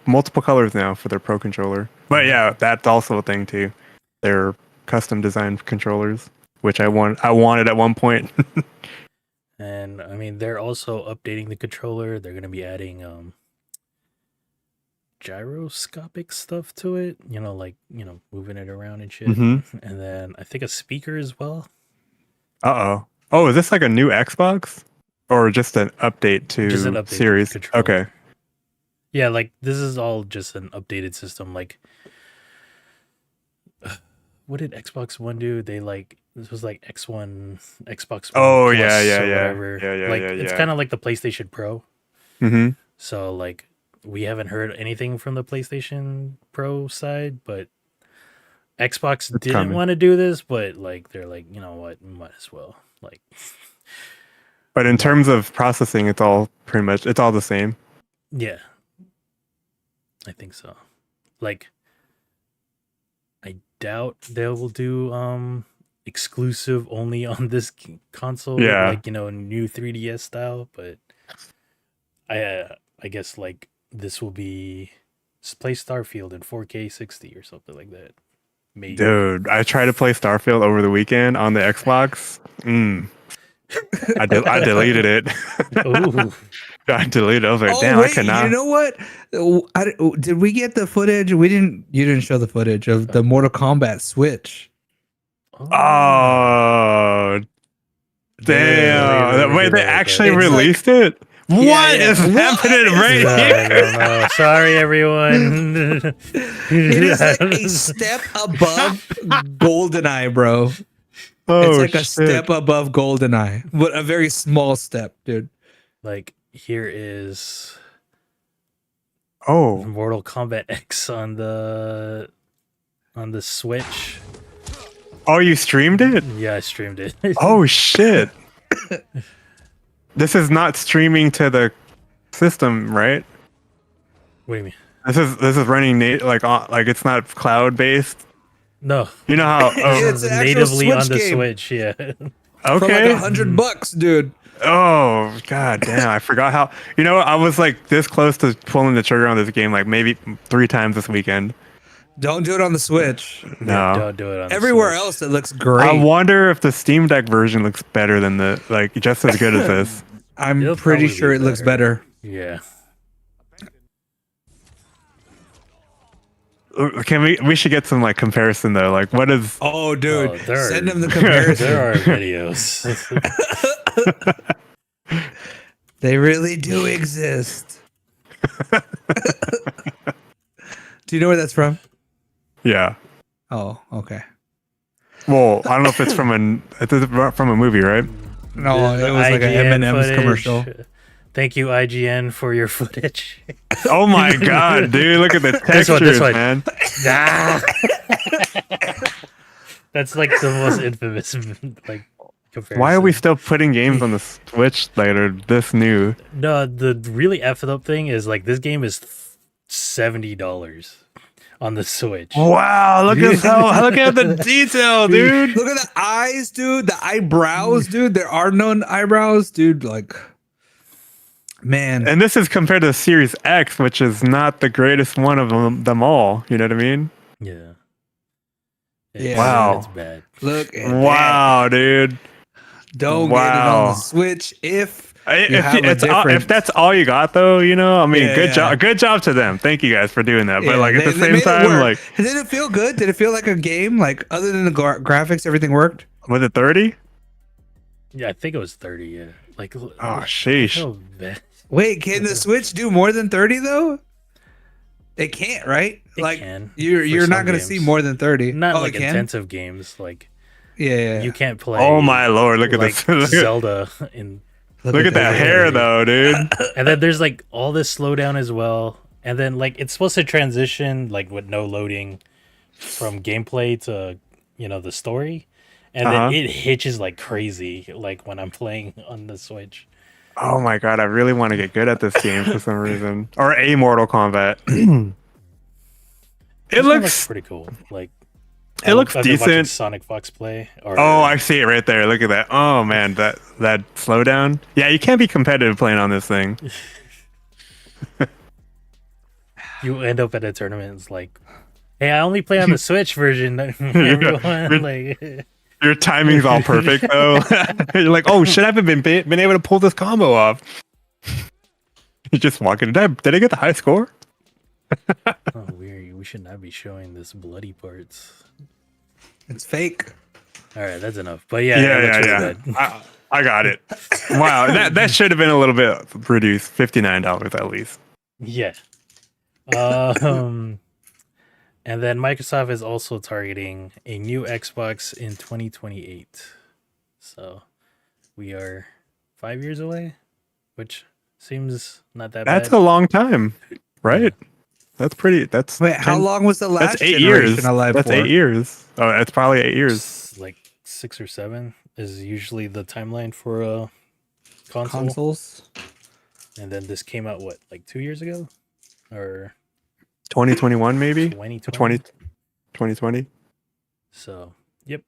multiple colors now for their Pro controller. But yeah, that's also a thing too. They're custom designed controllers, which I wanted at one point. And I mean, they're also updating the controller. They're gonna be adding gyroscopic stuff to it. Like moving it around and shit. Mhm. And then I think a speaker as well. Oh, is this like a new Xbox or just an update to Just an update to the Series? controller. Okay. Yeah, like this is all just an updated system. Like, what did Xbox One do? This was like Xbox One. Oh, Plus yeah, or whatever. Yeah, Like it's kind of like the PlayStation Pro. Mm-hmm. So like we haven't heard anything from the PlayStation Pro side, but Xbox didn't coming. want to do this, but like they're like, you know what, might as well. Like, But in terms of processing, it's all the same. yeah, I think so. Like, I doubt they will do exclusive only on this console. Yeah. Like new 3DS style, but I guess like this will be play Starfield in 4K 60 or something like that. Maybe. Dude, I tried to play Starfield over the weekend on the Xbox. I deleted it. Ooh. I deleted it. I was like, Oh damn, wait, I cannot. you know what? Did we get the footage? We didn't. You didn't show the footage of the Mortal Kombat Switch. Oh, damn. Wait, they actually It's released it? What is yeah. happening right No, here? no. Sorry, everyone. It is like a step above GoldenEye, bro. Oh, It's like a shit. step above GoldenEye, but a very small step, dude. Like here is Oh, Mortal Kombat X on the Switch. oh, you streamed it? Yeah, I streamed it. Oh, shit. This is not streaming to the system, right? What do you mean? This is running like it's not cloud based. No, You know how? Oh, It's an actual natively on Switch the game. Switch. Yeah. For okay. like $100, dude. Oh, god damn! I forgot how. You know, I was like this close to pulling the trigger on this game, like maybe 3 times this weekend. Don't do it on the Switch. No. Don't do it on the Everywhere Switch. else, it looks great. I wonder if the Steam Deck version looks better than just as good as this. I'm It'll pretty probably sure be it looks better. Yeah. We should get some like comparison though. Like, what is? Oh, dude, Oh, there send are- them the comparison. There are videos. They really do exist. Do you know where that's from? Yeah. Oh, okay. Well, I don't know if it's from a movie, right? No, The it was like an IGN M&M's footage. commercial. Thank you, IGN, for your footage. Oh my god, dude! Look at the This one, textures, this one. man. Ah! That's like the most infamous like comparison. Why are we still putting games on the Switch that are this new? No, the really effed up thing is like this game is $70 on the Switch. Wow, look at the detail, dude. Look at the eyes, dude. The eyebrows, dude. There are no eyebrows, dude. Like, man. And this is compared to the Series X, which is not the greatest one of them all. You know what I mean? Yeah. Yeah. Wow. It's bad. Look at Wow, dude. that. Don't get it on Wow. the Switch if you have a If different... that's all you got, though, you know, I mean, Yeah, good yeah. job, good job to them. Thank you guys for doing that. But Yeah, like at the they same made it time, work. like, Did it feel good? Did it feel like a game? Like, other than the graphics, everything worked? was it 30? Yeah, I think it was 30. Yeah. Like, Oh, sheesh. so bad. Wait, can the Switch do more than 30 though? It can't, right? It like can, you're for not some going to see games. more than 30. Not oh, like it can? intensive games. Like, Yeah. you can't play. Oh my lord, look at like this. Zelda in. Look at that hair, though, dude. And then there's like all this slowdown as well. And then like it's supposed to transition like with no loading from gameplay to the story. And Uh-huh. then it hitches like crazy like when I'm playing on the Switch. Oh my god, I really want to get good at this game for some reason. Or a Mortal Kombat. This one looks looks pretty cool. Like it looks I've been watching decent. Sonic Fox play. Or, Oh, I see it right there. Look at that. Oh man, that slowdown. Yeah, you can't be competitive playing on this thing. you end up at a tournament. It's like, hey, I only play on the Switch version. Everyone, like, Your timing's all perfect though. You're like, oh shit, I haven't been able to pull this combo off. You're just walking. Did I get the high score? oh, weird. We should not be showing this bloody parts. It's fake. All right, that's enough. But yeah, it looks really good. I got it. Wow, that should have been a little bit reduced. $59 at least. Yeah. And then Microsoft is also targeting a new Xbox in 2028. So we are 5 years away, which seems not that That's bad. a long time, right? Yeah. That's pretty. That's Wait, how long was the last That's 8 generation years. alive That's for? 8 years. Oh, that's probably 8 years. It's like 6 or 7 is usually the timeline for a console. Consoles. And then this came out, what, like 2 years ago? Or 2021 maybe? 2020? 2020. So, yep.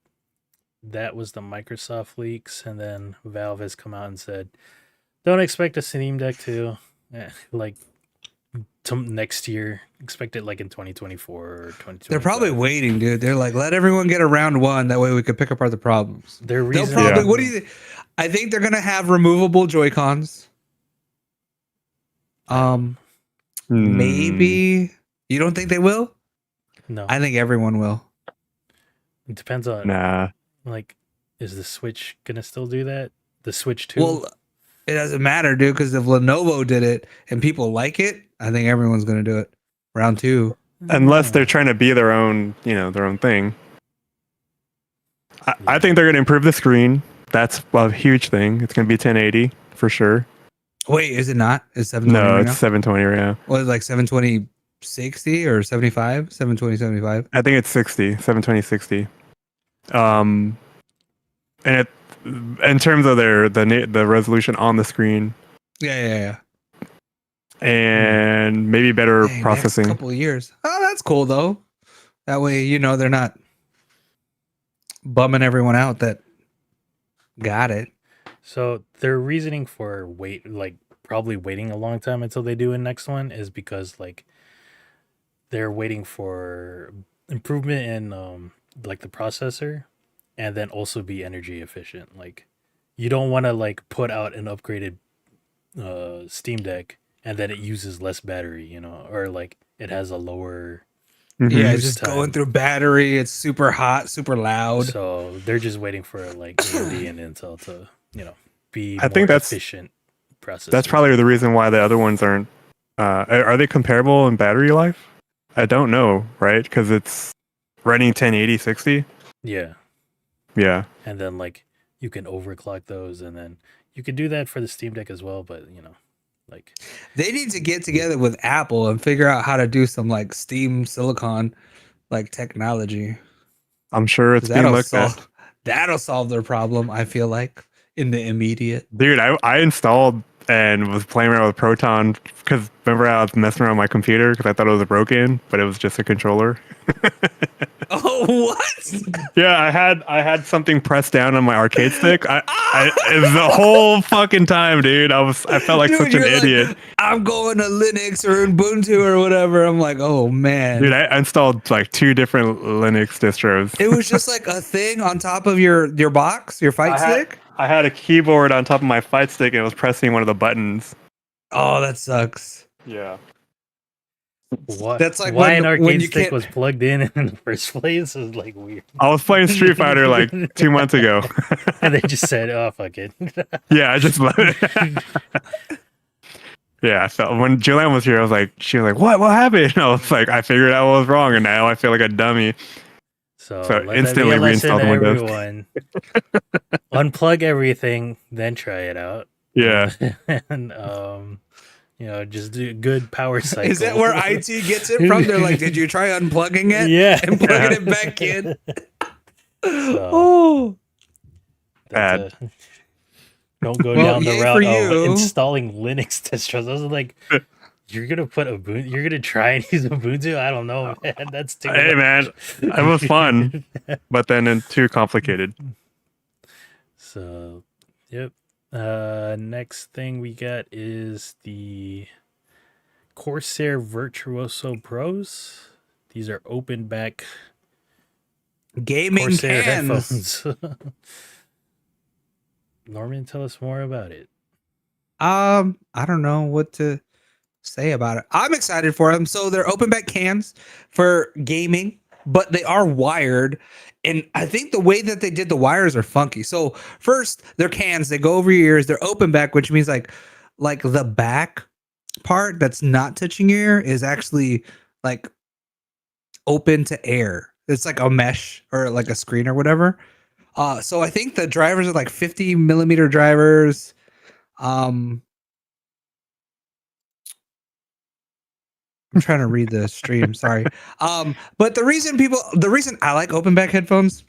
That was the Microsoft leaks. And then Valve has come out and said, don't expect a Steam Deck to, next year. Expect it like in 2024 or 2025. They're probably waiting, dude. They're like, let everyone get a round one. That way we could pick apart the problems. They'll They'll probably, Yeah. what do you think? I think they're going to have removable Joy-Cons. Maybe. You don't think they will? No. I think everyone will. It depends on, Nah. like, is the Switch going to still do that? The Switch 2? Well, it doesn't matter, dude, because if Lenovo did it and people like it, I think everyone's going to do it. Round 2. Unless they're trying to be their own, their own thing. I think they're going to improve the screen. That's a huge thing. It's going to be 1080 for sure. Wait, is it not? It's 720 No, right it's now? 720 right now. What is it, like 720 60 or 75? 720 75? I think it's 60, 720 60. And in terms of the resolution on the screen Yeah. and maybe better Dang, processing. Next couple of years. Oh, that's cool though. That way, they're not bumming everyone out that got it. So their reasoning for probably waiting a long time until they do a next one is because like they're waiting for improvement in like the processor and then also be energy efficient. Like you don't want to like put out an upgraded Steam Deck and then it uses less battery, or like it has a lower Mhm. Yeah, use it's just time. going through battery. It's super hot, super loud. So they're just waiting for like AMD and Intel to, be I think more that's- efficient processors. That's probably the reason why the other ones aren't. Are they comparable in battery life? I don't know, right? Because it's running 1080 60. Yeah. Yeah. And then like you can overclock those and then you could do that for the Steam Deck as well, but like They need to get together with Apple and figure out how to do some like Steam Silicon like technology. I'm sure it's being looked at. That'll solve their problem, I feel like, in the immediate. Dude, I installed and was playing around with Proton because remember I was messing around with my computer because I thought it was broken, but it was just a controller. Oh, what? Yeah, I had something pressed down on my arcade stick. It was the whole fucking time, dude. I felt like Dude, such an you're like, idiot. I'm going to Linux or Ubuntu or whatever. I'm like, oh man. Dude, I installed like 2 different Linux distros. It was just like a thing on top of your box, your fight stick. I had a keyboard on top of my fight stick and it was pressing one of the buttons. Oh, that sucks. Yeah. what That's like why when- an when arcade you stick can't- was plugged in the first place is like weird. I was playing Street Fighter like 2 months ago. And they just said, oh fuck it. Yeah, I just Yeah, I felt when Julianne was here, she was like, what happened? And I was like, I figured out what was wrong and now I feel like a dummy. So So let instantly that be a lesson reinstall to the Windows. everyone. Unplug everything, then try it out. Yeah. And just do a good power cycle. Is that where IT gets it from? They're like, did you try unplugging it? Yeah. And plugging it back in? So, Oh. that's Don't go Well, down the yay route for of you. installing Linux distros. I was like, you're gonna put Ubuntu. You're gonna try and use Ubuntu. I don't know, man. That's too. Hey, much. man, it was fun, but then too complicated. So, yep. Next thing we got is the Corsair Virtuoso Pros. These are open back Gaming Corsair cans. headphones. Norman, tell us more about it. I don't know what to say about it. I'm excited for them. So they're open back cans for gaming, but they are wired. And I think the way that they did the wires are funky. So first, they're cans. They go over your ears. They're open back, which means like the back part that's not touching your ear is actually like open to air. It's like a mesh or like a screen or whatever. So I think the drivers are like 50 millimeter drivers. I'm trying to read the stream. Sorry. But the reason I like open back headphones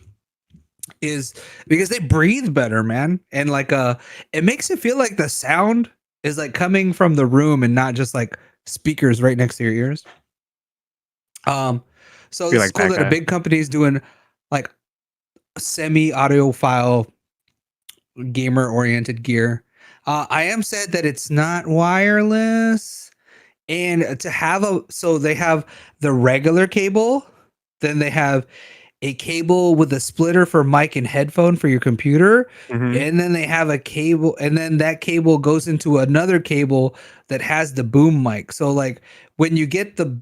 is because they breathe better, man. And like it makes it feel like the sound is like coming from the room and not just like speakers right next to your ears. So Feel this is like cool that that a guy. big company is doing like semi audiophile gamer oriented gear. I am sad that it's not wireless. And to have so they have the regular cable, then they have a cable with a splitter for mic and headphone for your computer, Mhm. and then they have a cable, and then that cable goes into another cable that has the boom mic. So like when you get the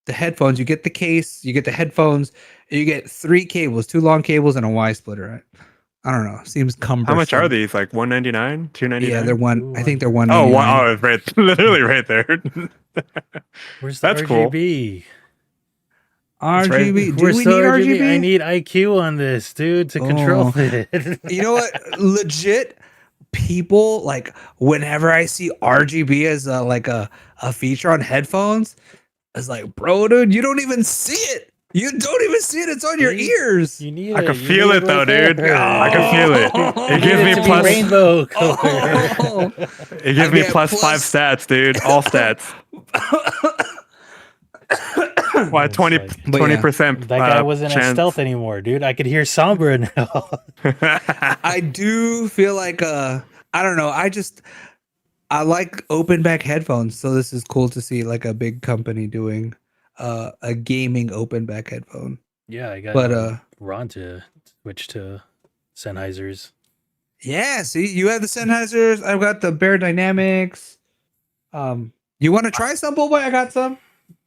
headphones, you get the case, you get the headphones, and you get 3 cables, 2 long cables, and a Y splitter. I don't know. Seems cumbersome. How much are these? Like $199, $299? Yeah, they're one. Ooh, I think they're Oh, 199. it's right, literally right there. Where's the That's cool. RGB? That's right. RGB. Do Where's we the need RGB? I RGB? need IQ on this, dude, to control Oh. it. You know what? Legit people like whenever I see RGB as a feature on headphones, it's like, bro, dude, you don't even see it. You don't even see it. It's on your See? ears. You need I it. can You feel need it though, right dude. there. I can feel it. It You gives need me it to be plus. rainbow color. Oh. It gives I me get plus plus- 5 stats, dude. All stats. Why It's 20 like, But yeah, 20%? that guy wasn't at chance. stealth anymore, dude. I could hear Sombra now. I do feel like I don't know. I like open back headphones, so this is cool to see like a big company doing a gaming open back headphone. Yeah, I got But Ron to switch to Sennheisers. yeah, see, you have the Sennheisers. I've got the Bear Dynamics. You want to try some, Boy? I got some.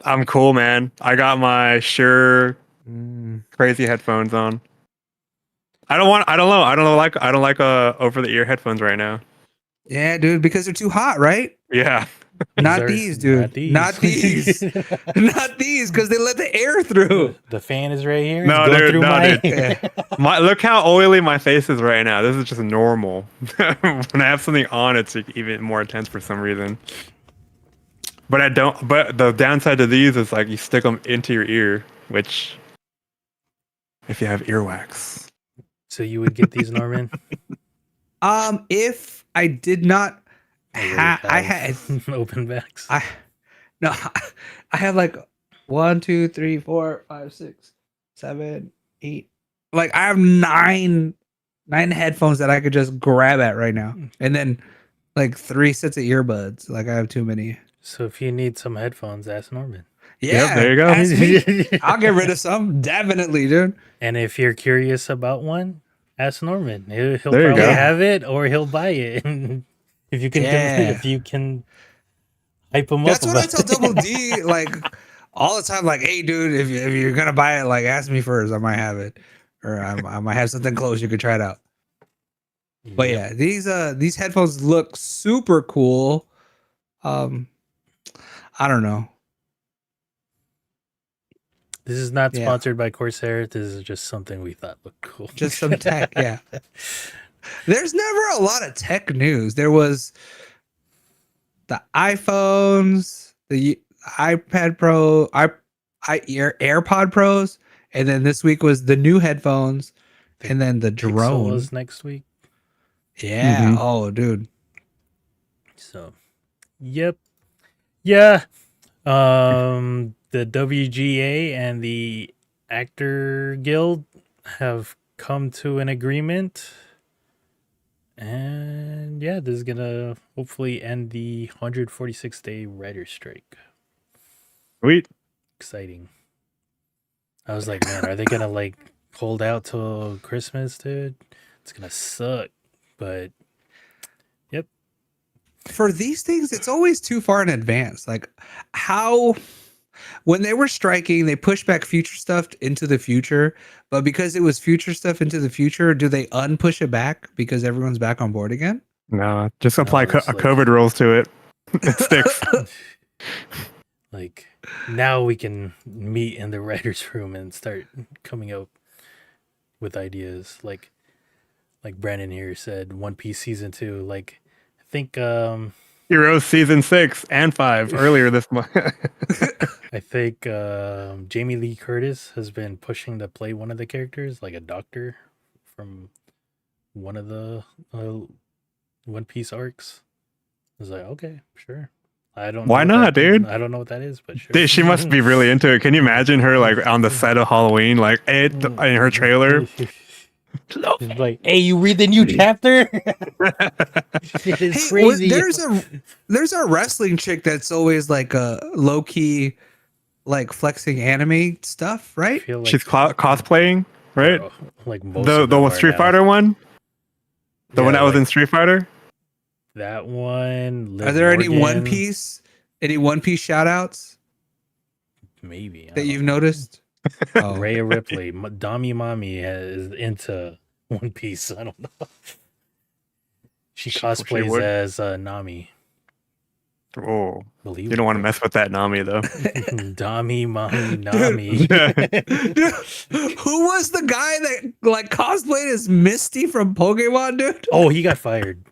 I'm cool, man. I got my Shure crazy headphones on. I don't like over the ear headphones right now. Yeah, dude, because they're too hot, right? Yeah. Not these, dude. Not these. Not these, because they let the air through. The fan is right here. No, It's going dude, through no, my dude. Look how oily my face is right now. This is just normal. When I have something on, it's like even more intense for some reason. But I don't. But the downside to these is like you stick them into your ear, which if you have earwax. So you would get these, Norman? If I did not I had have open backs. no, I have like 1, 2, 3, 4, 5, 6, 7, 8. Like I have nine headphones that I could just grab at right now, and then like 3 sets of earbuds. Like I have too many. So if you need some headphones, ask Norman. Yeah, there you go. Ask me. I'll get rid of some. Definitely, dude. And if you're curious about one, ask Norman. He'll There you probably go. have it or he'll buy it. if you can, Yeah. if you can hype him That's up. what I about tell it. Double D like all the time. Like, hey, dude, if you're gonna buy it, like, ask me first. I might have it, or I might have something close. You could try it out. But Yep. yeah, these headphones look super cool. I don't know. This is not Yeah. sponsored by Corsair. This is just something we thought looked cool. Just some tech, yeah. There's never a lot of tech news. There was the iPhones, the iPad Pro, AirPod Pros, and then this week was the new headphones, and then the Pixel drone. was next week. Yeah. Oh, dude. So, yep. Yeah. The WGA and the Actor Guild have come to an agreement. And yeah, this is gonna hopefully end the 146-day writer strike. Sweet. Exciting. I was like, man, are they gonna like hold out till Christmas, dude? It's gonna suck. But yep. For these things, it's always too far in advance. Like how when they were striking, they pushed back future stuff into the future, but because it was future stuff into the future, do they unpush it back because everyone's back on board again? No, just apply No, it's like- COVID rules to it. It sticks. Like now we can meet in the writers' room and start coming up with ideas. Like Brandon here said, One Piece season 2. Like I think Heroes season 6 and 5 earlier this month. I think Jamie Lee Curtis has been pushing to play one of the characters, like a doctor from one of the One Piece arcs. I was like, okay, sure. I don't. Why know what not, dude? I don't know what that is, but sure. Dude, she must be really into it. Can you imagine her like on the set of Halloween, like in her trailer? She's like, hey, you read the new chapter? It is crazy. There's a wrestling chick that's always like a low key, like flexing anime stuff, I right? feel like She's cosplaying, right? like most The of them one are Street now. Fighter one, the one Yeah, that was like in Street Fighter. that one. Are Liv there any One Morgan, Piece shout outs maybe I that don't you've know. noticed? Oh. Rhea Ripley, Dami Mami is into One Piece. I don't know. She She cosplays would. as Nami. Oh, Believe you don't want to mess with that Nami though. Dami Mami Nami. Dude, who was the guy that like cosplayed as Misty from Pokemon, dude? Oh, he got fired.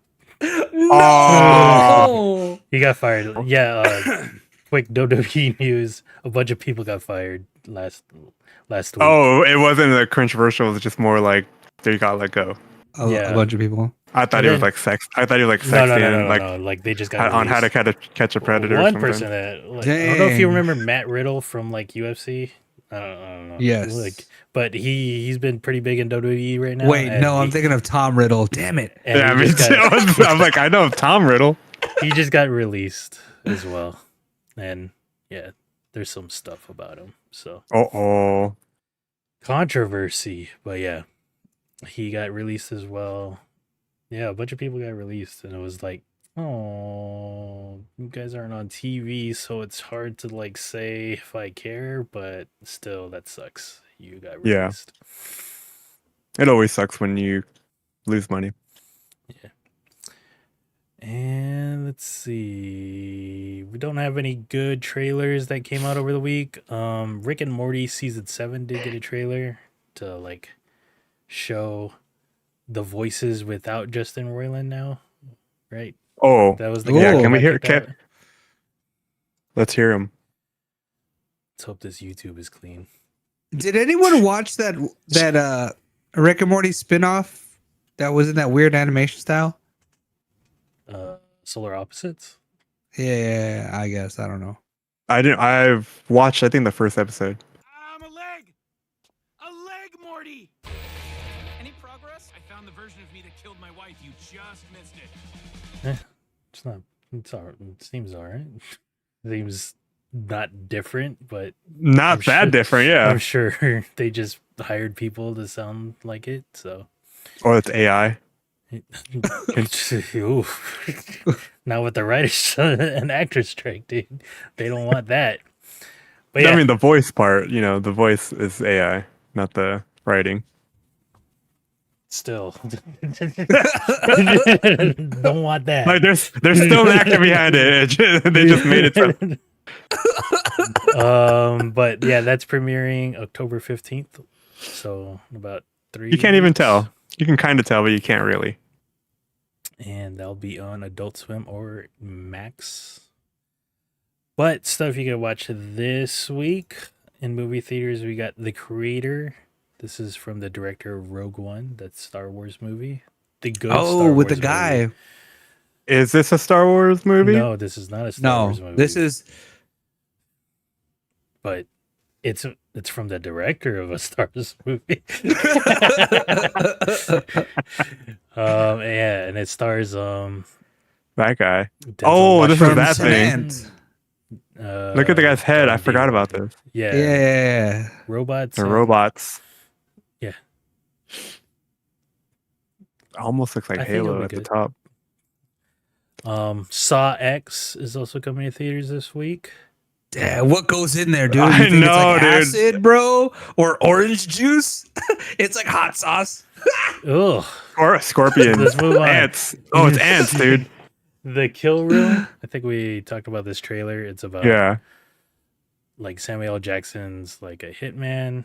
No. He got fired. Yeah. Quick WWE news: a bunch of people got fired last week. Oh, it wasn't a controversial. It was just more like they got let go. A bunch of people. I thought And he was then- like sex. I thought he was like No, sexting, like no. Like they just got on how to released. catch a predator. or One something. person that like, I don't know if you Dang. remember Matt Riddle from like UFC. I don't know. Yes. Like, but he's been pretty big in WWE right now. Wait, and no, I'm he- thinking of Tom Riddle. Damn it. and Yeah, he me just too. got- I'm like, I know of Tom Riddle. he just got released as well, and yeah, there's some stuff about him. So Oh, controversy, but yeah, he got released as well. Yeah, a bunch of people got released, and it was like, oh, you guys aren't on TV, so it's hard to like say if I care, but still, that sucks. You got Yeah. released. it always sucks when you lose money. And let's see. We don't have any good trailers that came out over the week. Rick and Morty season 7 did get a trailer to like show the voices without Justin Roiland now, right? Oh, That was the Yeah, guy can we that hear- kicked out. let's hear him. Let's hope this YouTube is clean. Did anyone watch that Rick and Morty spinoff that was in that weird animation style? Solar Opposites. Yeah, I guess. I don't know. I didn't. I've watched. I think the first episode. I'm a leg, Morty. Any progress? I found the version of me that killed my wife. You just missed it. It's not. It's all. It seems all right. Seems not different, but Not I'm that sure- different, yeah. I'm sure they just hired people to sound like it. So. Or it's AI. Ooh. Not with the writers and actors strike, dude. They don't want that. But yeah, I mean, the voice part. You know, the voice is AI, not the writing. still don't want that. Like, there's still an actor behind it. They just made it. But yeah, that's premiering October 15th. So about 3 You can't even weeks. tell. You can kind of tell, but you can't really. And that'll be on Adult Swim or Max. But stuff you can watch this week in movie theaters, we got The Creator. This is from the director of Rogue One, that Star Wars movie. the good Oh, Star with the Wars guy. movie. Is this a Star Wars movie? No, this is not a Star Wars No, movie. this is. but it's from the director of a Star Wars movie. Yeah, and it stars That guy. Denzel Oh, this is Washington. that thing. Descent. Look at the guy's head. I Vin forgot Diesel, about dude. this. Yeah, Yeah. robots. The and- robots. Yeah. Almost looks like I think it'll Halo be at the good. top. Saw X is also coming to theaters this week. Damn, what goes in there, dude? You I think it's know, like dude. acid, bro, or orange juice? It's like hot sauce. Ugh. Or scorpions. Let's move on. Ants. Oh, it's ants, dude. The Kill Room. I think we talked about this trailer. It's about Yeah. like Samuel L. Jackson's like a hitman,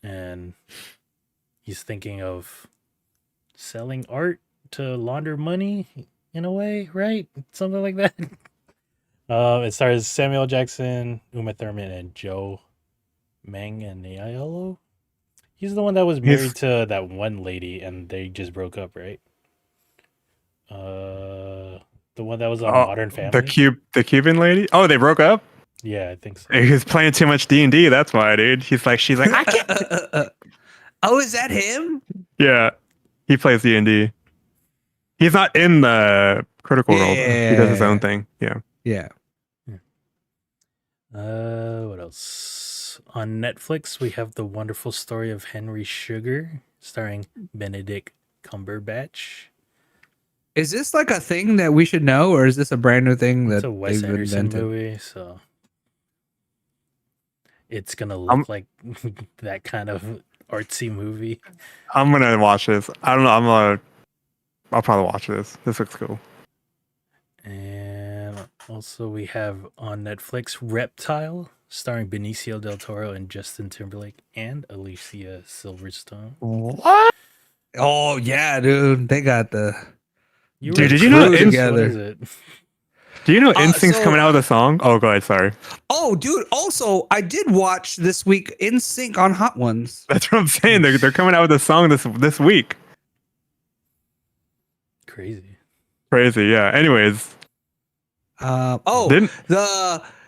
and he's thinking of selling art to launder money in a way, right? Something like that. It stars Samuel L. Jackson, Uma Thurman, and Joe Manganiello. He's the one that was married to that one lady, and they just broke up, right? The one that was on Modern Family. The Cuban lady. Oh, they broke up. Yeah, I think so. He was playing too much D&D. That's why, dude. She's like, I can't. Oh, is that him? Yeah, he plays D&D. He's not in the Critical Role. He does his own thing. Yeah. Yeah. What else? On Netflix, we have The Wonderful Story of Henry Sugar, starring Benedict Cumberbatch. Is this like a thing that we should know, or is this a brand new thing that It's a Wes they've Anderson invented? movie, so it's gonna look like that kind of artsy movie. I'm gonna watch this. I don't know. I'll probably watch this. This looks cool. And also, we have on Netflix Reptile, starring Benicio del Toro and Justin Timberlake and Alicia Silverstone. What? Oh yeah, dude. They got the You Dude, were did you know cruise, together? What is it? Do you know Instinct's so- coming out with a song? Oh, go ahead. Sorry. Oh, dude. Also, I did watch this week In Sync on Hot Ones. That's what I'm saying. They're coming out with a song this week. Crazy. Crazy. Yeah. Anyways.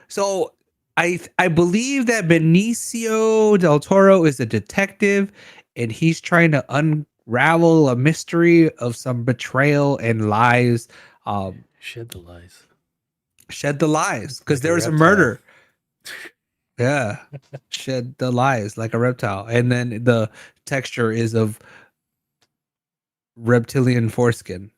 So I believe that Benicio del Toro is a detective, and he's trying to unravel a mystery of some betrayal and lies. Shed the lies. Shed the lies, because Like a there was a reptile. murder. Yeah, shed the lies like a reptile, and then the texture is of reptilian foreskin.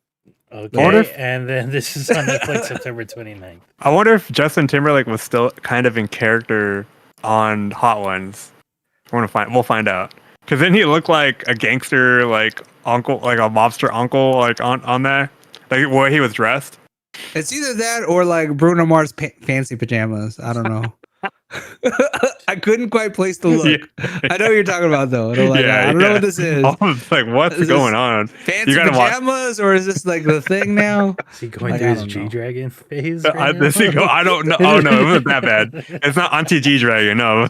Okay, wonder if- and then this is on Netflix September 29th. I wonder if Justin Timberlake was still kind of in character on Hot Ones. We'll find out. Because then he looked like a gangster, like uncle, like a mobster uncle, like on that, like where he was dressed. It's either that or like Bruno Mars fancy pajamas. I don't know. I couldn't quite place the look. Yeah. I know what you're talking about though. And I'm like, I don't know what this is. I was like, what's Is this going on? Fancy You gotta watch- pajamas, or is this like the thing now? Is he going Like, through I his don't know. G-Dragon phase? I Right now? I don't know. Oh no, it wasn't that bad. It's not Auntie G Dragon, no.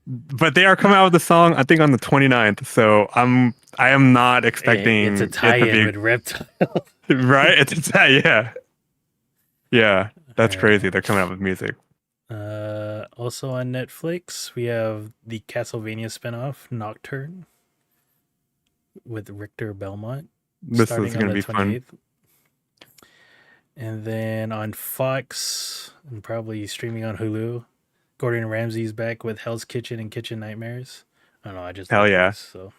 But they are coming out with the song, I think, on the 29th. So I am not expecting It's a it to tie-in be with Reptile. right. It's a tie, yeah. Yeah, that's Yeah. crazy. They're coming out with music. Also on Netflix, we have the Castlevania spinoff Nocturne with Richter Belmont. This starting is on gonna the be fun. 28th. And then on Fox, and probably streaming on Hulu, Gordon Ramsay's back with Hell's Kitchen and Kitchen Nightmares. I don't know, I just Hell like yeah. this, so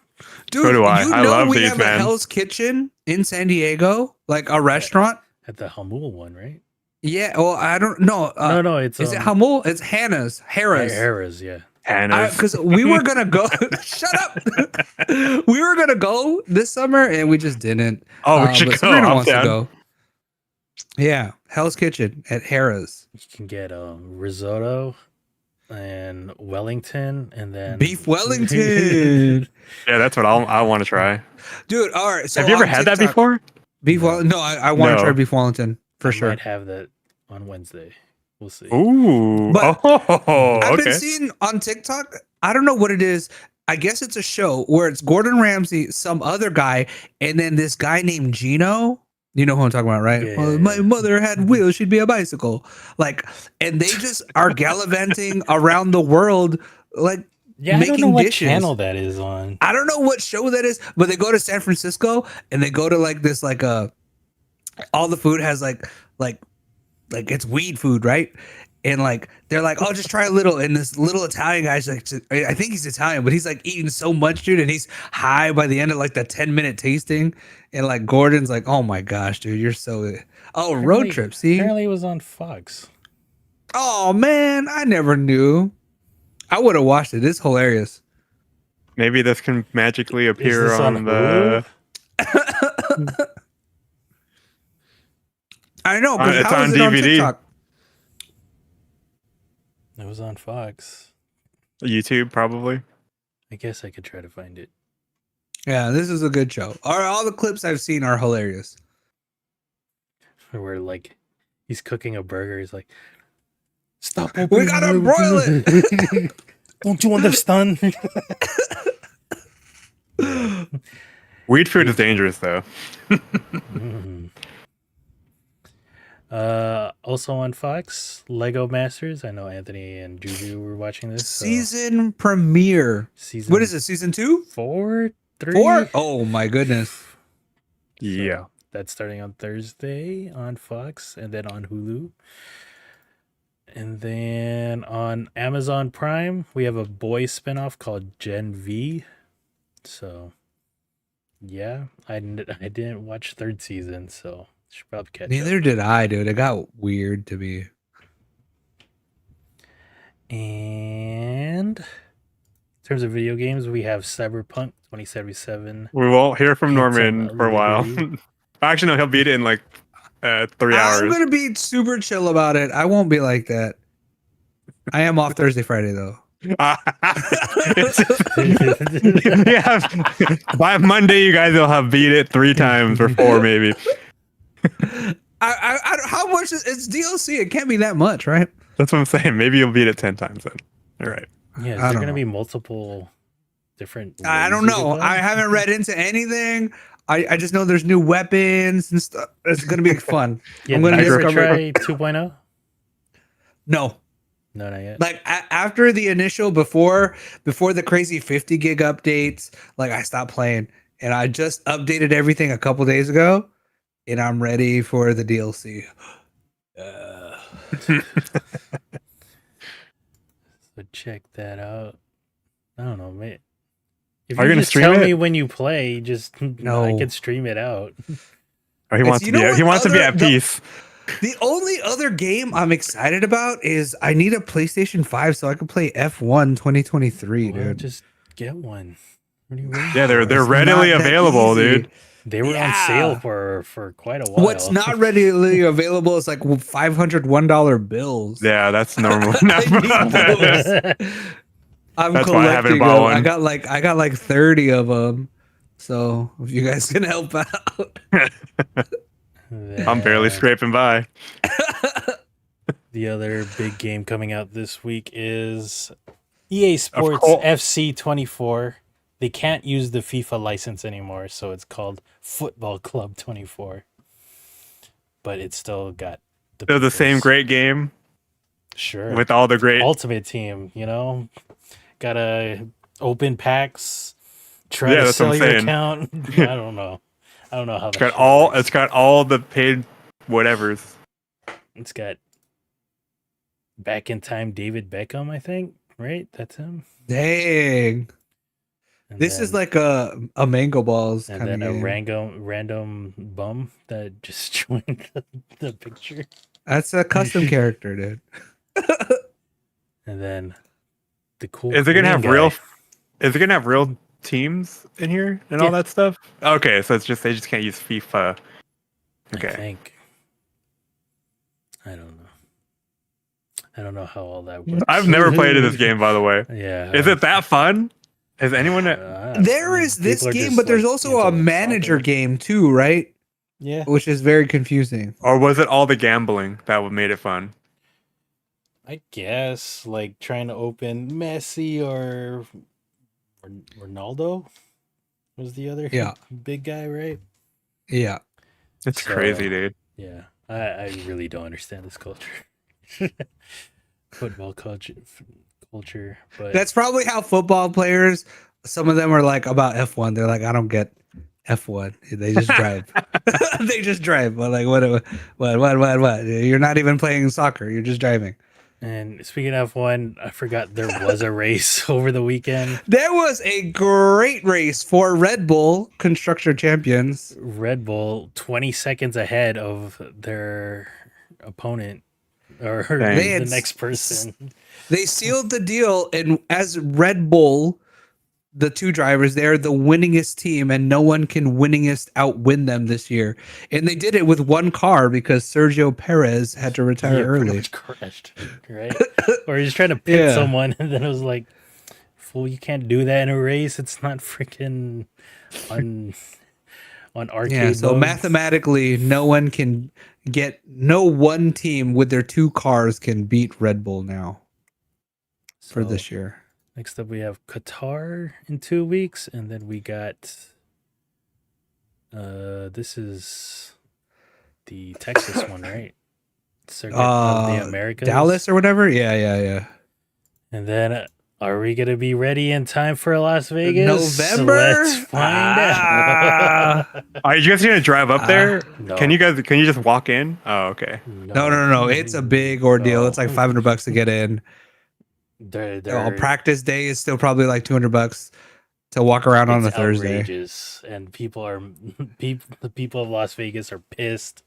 Dude, So do I. you I know love we these, have man. a Hell's Kitchen in San Diego, like a restaurant. at the Hamul one, right? Yeah. Well, I don't know. No, it's Is it Hamul? It's Hannah's. Harrah's. Harrah's, yeah. Hannah's. Because we were gonna go. Shut up. We were gonna go this summer and we just didn't. Oh, we should but go. Sabrina I'm wants to down. go. Yeah, Hell's Kitchen at Harrah's. You can get risotto and Wellington, and then Beef Wellington, Yeah, that's what I want to try. dude. All right. So Have you ever on had that TikTok- before? Beef Wellington? No, I want to No. try Beef Wellington for I sure. might have that on Wednesday. We'll see. Ooh. But oh, I've okay. been seeing on TikTok. I don't know what it is. I guess it's a show where it's Gordon Ramsay, some other guy, and then this guy named Gino. You know who I'm talking about, right? Yeah, Oh, yeah, my yeah. mother had wheels; she'd be a bicycle. Like, and they just are gallivanting around the world, like Yeah, I don't know making what dishes. channel that is on. I don't know what show that is, but they go to San Francisco and they go to like this all the food has like it's weed food, right? And like they're like, oh, just try a little. And this little Italian guy's like, I think he's Italian, but he's like eating so much, dude, and he's high by the end of like the 10-minute tasting. And like Gordon's like, oh my gosh, dude, you're so road trip. See, Apparently, it was on Fox. oh man, I never knew. I would have watched it. It's hilarious. Maybe this can magically appear this on on the. I know, but It's how on is it on DVD. TikTok? It was on Fox. YouTube, probably. I guess I could try to find it. Yeah, this is a good show. All the clips I've seen are hilarious. Where like he's cooking a burger. He's like, "Stop! We gotta broil it." Don't you understand?" Weed food is dangerous, though. Mhm. Also on Fox, Lego Masters. I know Anthony and Juju were watching this. So Season premiere. season. What is it? Season 2? 4, 3, 4? Oh my goodness. Yeah. That's starting on Thursday on Fox and then on Hulu. And then on Amazon Prime, we have a boy spinoff called Gen V. So, yeah, I didn't watch third season, so should probably catch Neither up. did I, dude. It got weird to me. And in terms of video games, we have Cyberpunk 2077. We won't hear from Pizza Norman for a while. Liberty. Actually, no, he'll beat it in like 3 I'm hours. gonna be super chill about it. I won't be like that. I am off Thursday, Friday though. It's just- yeah, by Monday, you guys will have beat it 3 times or 4, maybe. How much is it's DLC? It can't be that much, right? That's what I'm saying. Maybe you'll beat it 10 times then. All right. Yeah, is I there don't going to know. be multiple different I ways don't you know. can play? I haven't read into anything. I just know there's new weapons and stuff. It's gonna be fun. Yeah, I'm did gonna you ever discover. try 2.0? No, No, not yet. like after the initial before the crazy 50 gig updates, like I stopped playing, and I just updated everything a couple days ago, and I'm ready for the DLC. So check that out. I don't know, man. If Are you you gonna just stream tell it? me when you play, just No. I could stream it out. Or he wants you to know be. what He wants to be other- at peace. The only other game I'm excited about is I need a PlayStation 5 so I can play F1 2023, Well, dude. just get one. What are you waiting Yeah, they're It's readily not that available, easy. dude. They were on Yeah. sale for quite a while. What's not readily available is like $501 bills. Yeah, that's normal. I need those. I'm That's why I haven't collecting bought them. one. I got like 30 of them. So if you guys can help out. I'm barely scraping by. The other big game coming out this week is EA Sports course. FC 24. They can't use the FIFA license anymore, so it's called Football Club 24. But it's still got They're the same people's- great game Sure. with all the great. Ultimate Team, you know? Gotta open packs, try Yeah, to that's what sell I'm your saying. account. I don't know. I don't know how It's that got shit all. works. It's got all the paid whatevers. It's got back in time David Beckham, I think, right? That's him. Dang. And This is then- like a mango balls and kind of then a game. random bum that just joined the picture. That's a custom character, dude. And then the cool. Is it gonna have Korean real? guy. Is it gonna have real teams in here and all Yeah. that stuff? Okay, so it's just they just can't use FIFA. I Okay. think. I don't know. I don't know how all that works. I've never played this game, by the way. Yeah. Is it that fun? Has anyone? There is this People are game, just, but there's like, also a into manager soccer. game too, right? Yeah. Which is very confusing. Or was it all the gambling that made it fun? I guess like trying to open Messi or Ronaldo was the other Yeah. big guy, right? Yeah. It's So, crazy, dude. Yeah, I really don't understand this culture, football culture. But That's probably how football players, some of them are like about F1. They're like, I don't get F1. They just drive. They just drive. But like, what? You're not even playing soccer. You're just driving. and speaking of F1, I forgot there was a race over the weekend. There was a great race for Red Bull Constructor Champions. Red Bull 20 seconds ahead of their opponent or Dang. They the had next person. They sealed the deal, and as Red Bull, the two drivers, they're the winningest team, and no one can winningest outwin them this year. And they did it with one car because Sergio Perez had to retire Yeah, pretty early. much crashed, right? Or he's trying to pit Yeah. someone, and then it was like, "Fool, you can't do that in a race. It's not freaking on arcade." Yeah, so modes." mathematically, no one team with their two cars can beat Red Bull now for So, this year. Next up, we have Qatar in 2 weeks, and then we got. This is the Texas one, right? Circuit of the Americas. Dallas or whatever. Yeah. And then, are we gonna be ready in time for Las Vegas? November? Let's find out. Are you guys gonna drive up there? No. Can you just walk in? Oh, okay. No. It's a big ordeal. No. It's like $500 to get in. They're Practice day is still probably like $200 to walk around on a it's Thursday. outrageous, and the people of Las Vegas are pissed.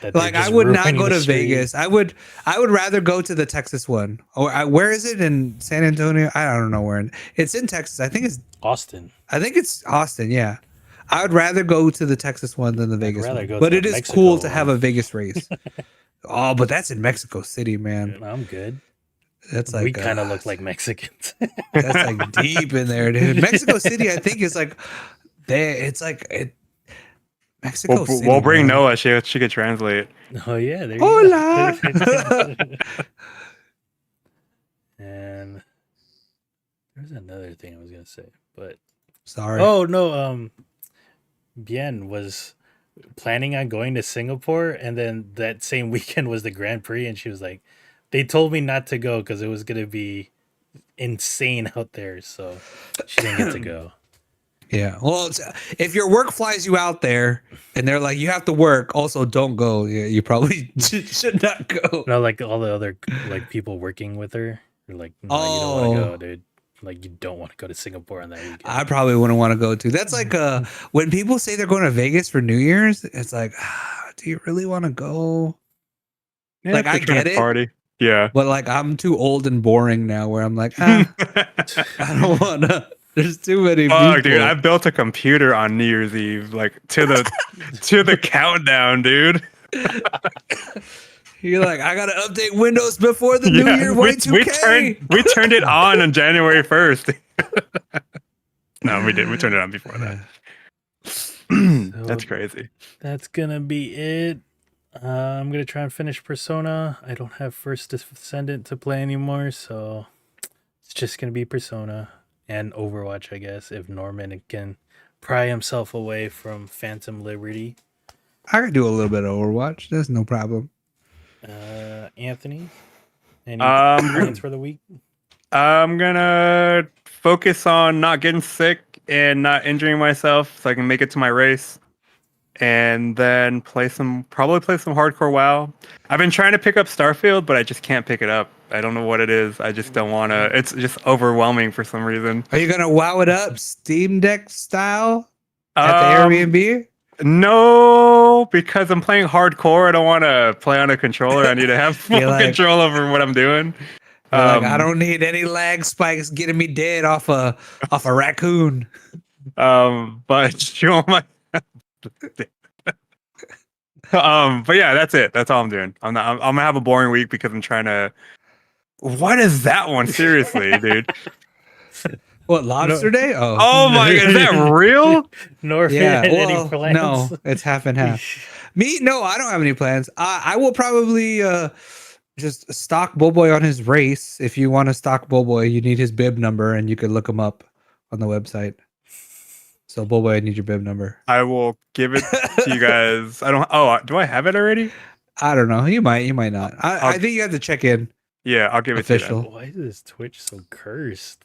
That Like they're I just would not ruining go the to street. Vegas. I would rather go to the Texas one. Or where is it in San Antonio? I don't know where. It's in Texas. I think it's Austin. Austin. Yeah, I would rather go to the Texas one than the Vegas rather one. go to But the it is Mexico cool to one. have a Vegas race. Oh, but that's in Mexico City, man. I'm good. That's like We kind of look like Mexicans. that's like deep in there, dude. Mexico City, I think is like Mexico City. We'll bring man. Noah. She could translate. Oh yeah, there you Hola. go. And there's another thing I was gonna say, but Sorry. oh no, Bien was planning on going to Singapore, and then that same weekend was the Grand Prix, and she was like, "They told me not to go because it was gonna be insane out there," so she didn't get to go. Yeah. Well, if your work flies you out there and they're like, you have to work, also don't go. Yeah, you probably should not go. No, like all the other like people working with her, they're like, "No, you don't want to go, dude. Like, you don't want to go to Singapore on that weekend." I probably wouldn't want to go too. That's like when people say they're going to Vegas for New Year's, it's like, do you really want to go? Yeah, Like, if I they're trying get to it. party. Yeah. But like, I'm too old and boring now where I'm like, I don't want to. There's too many people. Fuck, dude! I built a computer on New Year's Eve, like to the countdown, dude. You're like, I got to update Windows before the New Year Y2K. we turned it on January 1st. No, we did. We turned it on before that. That's crazy. That's gonna be it. I'm gonna try and finish Persona. I don't have First Descendant to play anymore, so it's just gonna be Persona and Overwatch, I guess, if Norman can pry himself away from Phantom Liberty. I could do a little bit of Overwatch. That's no problem. Anthony, any Um, plans for the week? I'm gonna focus on not getting sick and not injuring myself so I can make it to my race. And then probably play some hardcore WoW. I've been trying to pick up Starfield, but I just can't pick it up. I don't know what it is. I just don't want to. It's just overwhelming for some reason. Are you going to wow it up Steam Deck style at the Um, Airbnb? No, because I'm playing hardcore. I don't want to play on a controller. I need to have full You're like- control over what I'm doing. You're like, I don't need any lag spikes getting me dead off a raccoon. But you want my but yeah, that's it. That's all I'm doing. I'm gonna have a boring week because I'm trying to. What is that one? Seriously, dude. What, Lobster Day? Oh. Oh my god, is that real? Norman, Yeah, any well, plans? no, it's half and half. Me, no, I don't have any plans. I will probably just stalk Boboy on his race. If you want to stalk Boboy, you need his bib number and you can look him up on the website. So, Bobo, I need your bib number. I will give it to you guys. I don't. Oh, do I have it already? I don't know. You might not. I'll- I think you have to check in. Yeah, I'll give it Official. to you Why is this Twitch so cursed?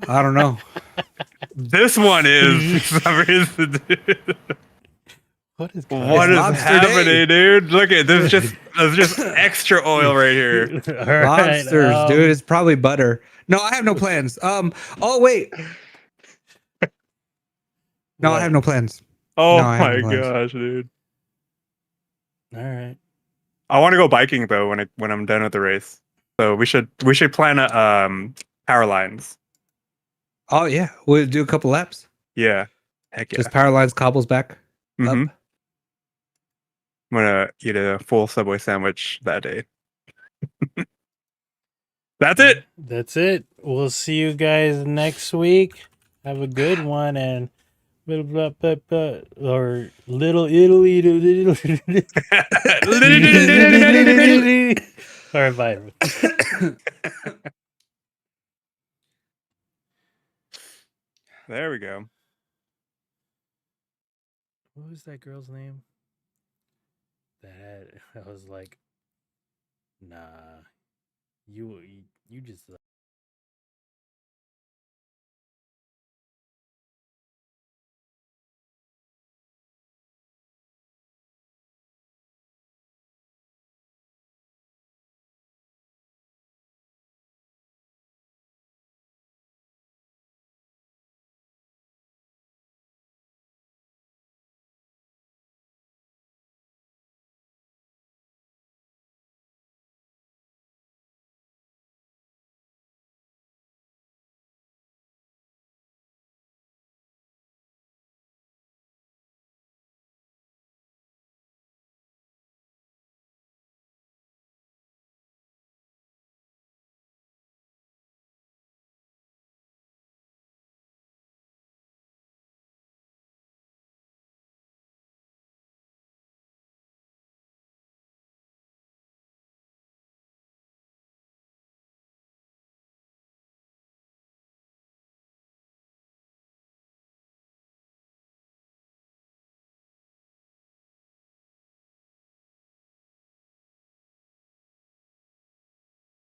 I don't know. then. This one is for some reason, dude. What is What is Lobster happening, Day. dude? Look at there's just extra oil right here. All right, Lobsters, dude. It's probably butter. No, I have no plans. Oh wait. No, I have no plans. Oh No, I have my no plans. gosh, dude. All right. I want to go biking though when I'm done with the race. So we should plan a power lines. Oh yeah, we'll do a couple laps. Yeah. Heck yeah. Just power lines, cobbles back. Mhm. Up. I'm gonna eat a full Subway sandwich that day. That's it. That's it. We'll see you guys next week. Have a good one and blah, blah, blah, blah, or little Italy. All right, bye. There we go. What was that girl's name? I was like, nah, you just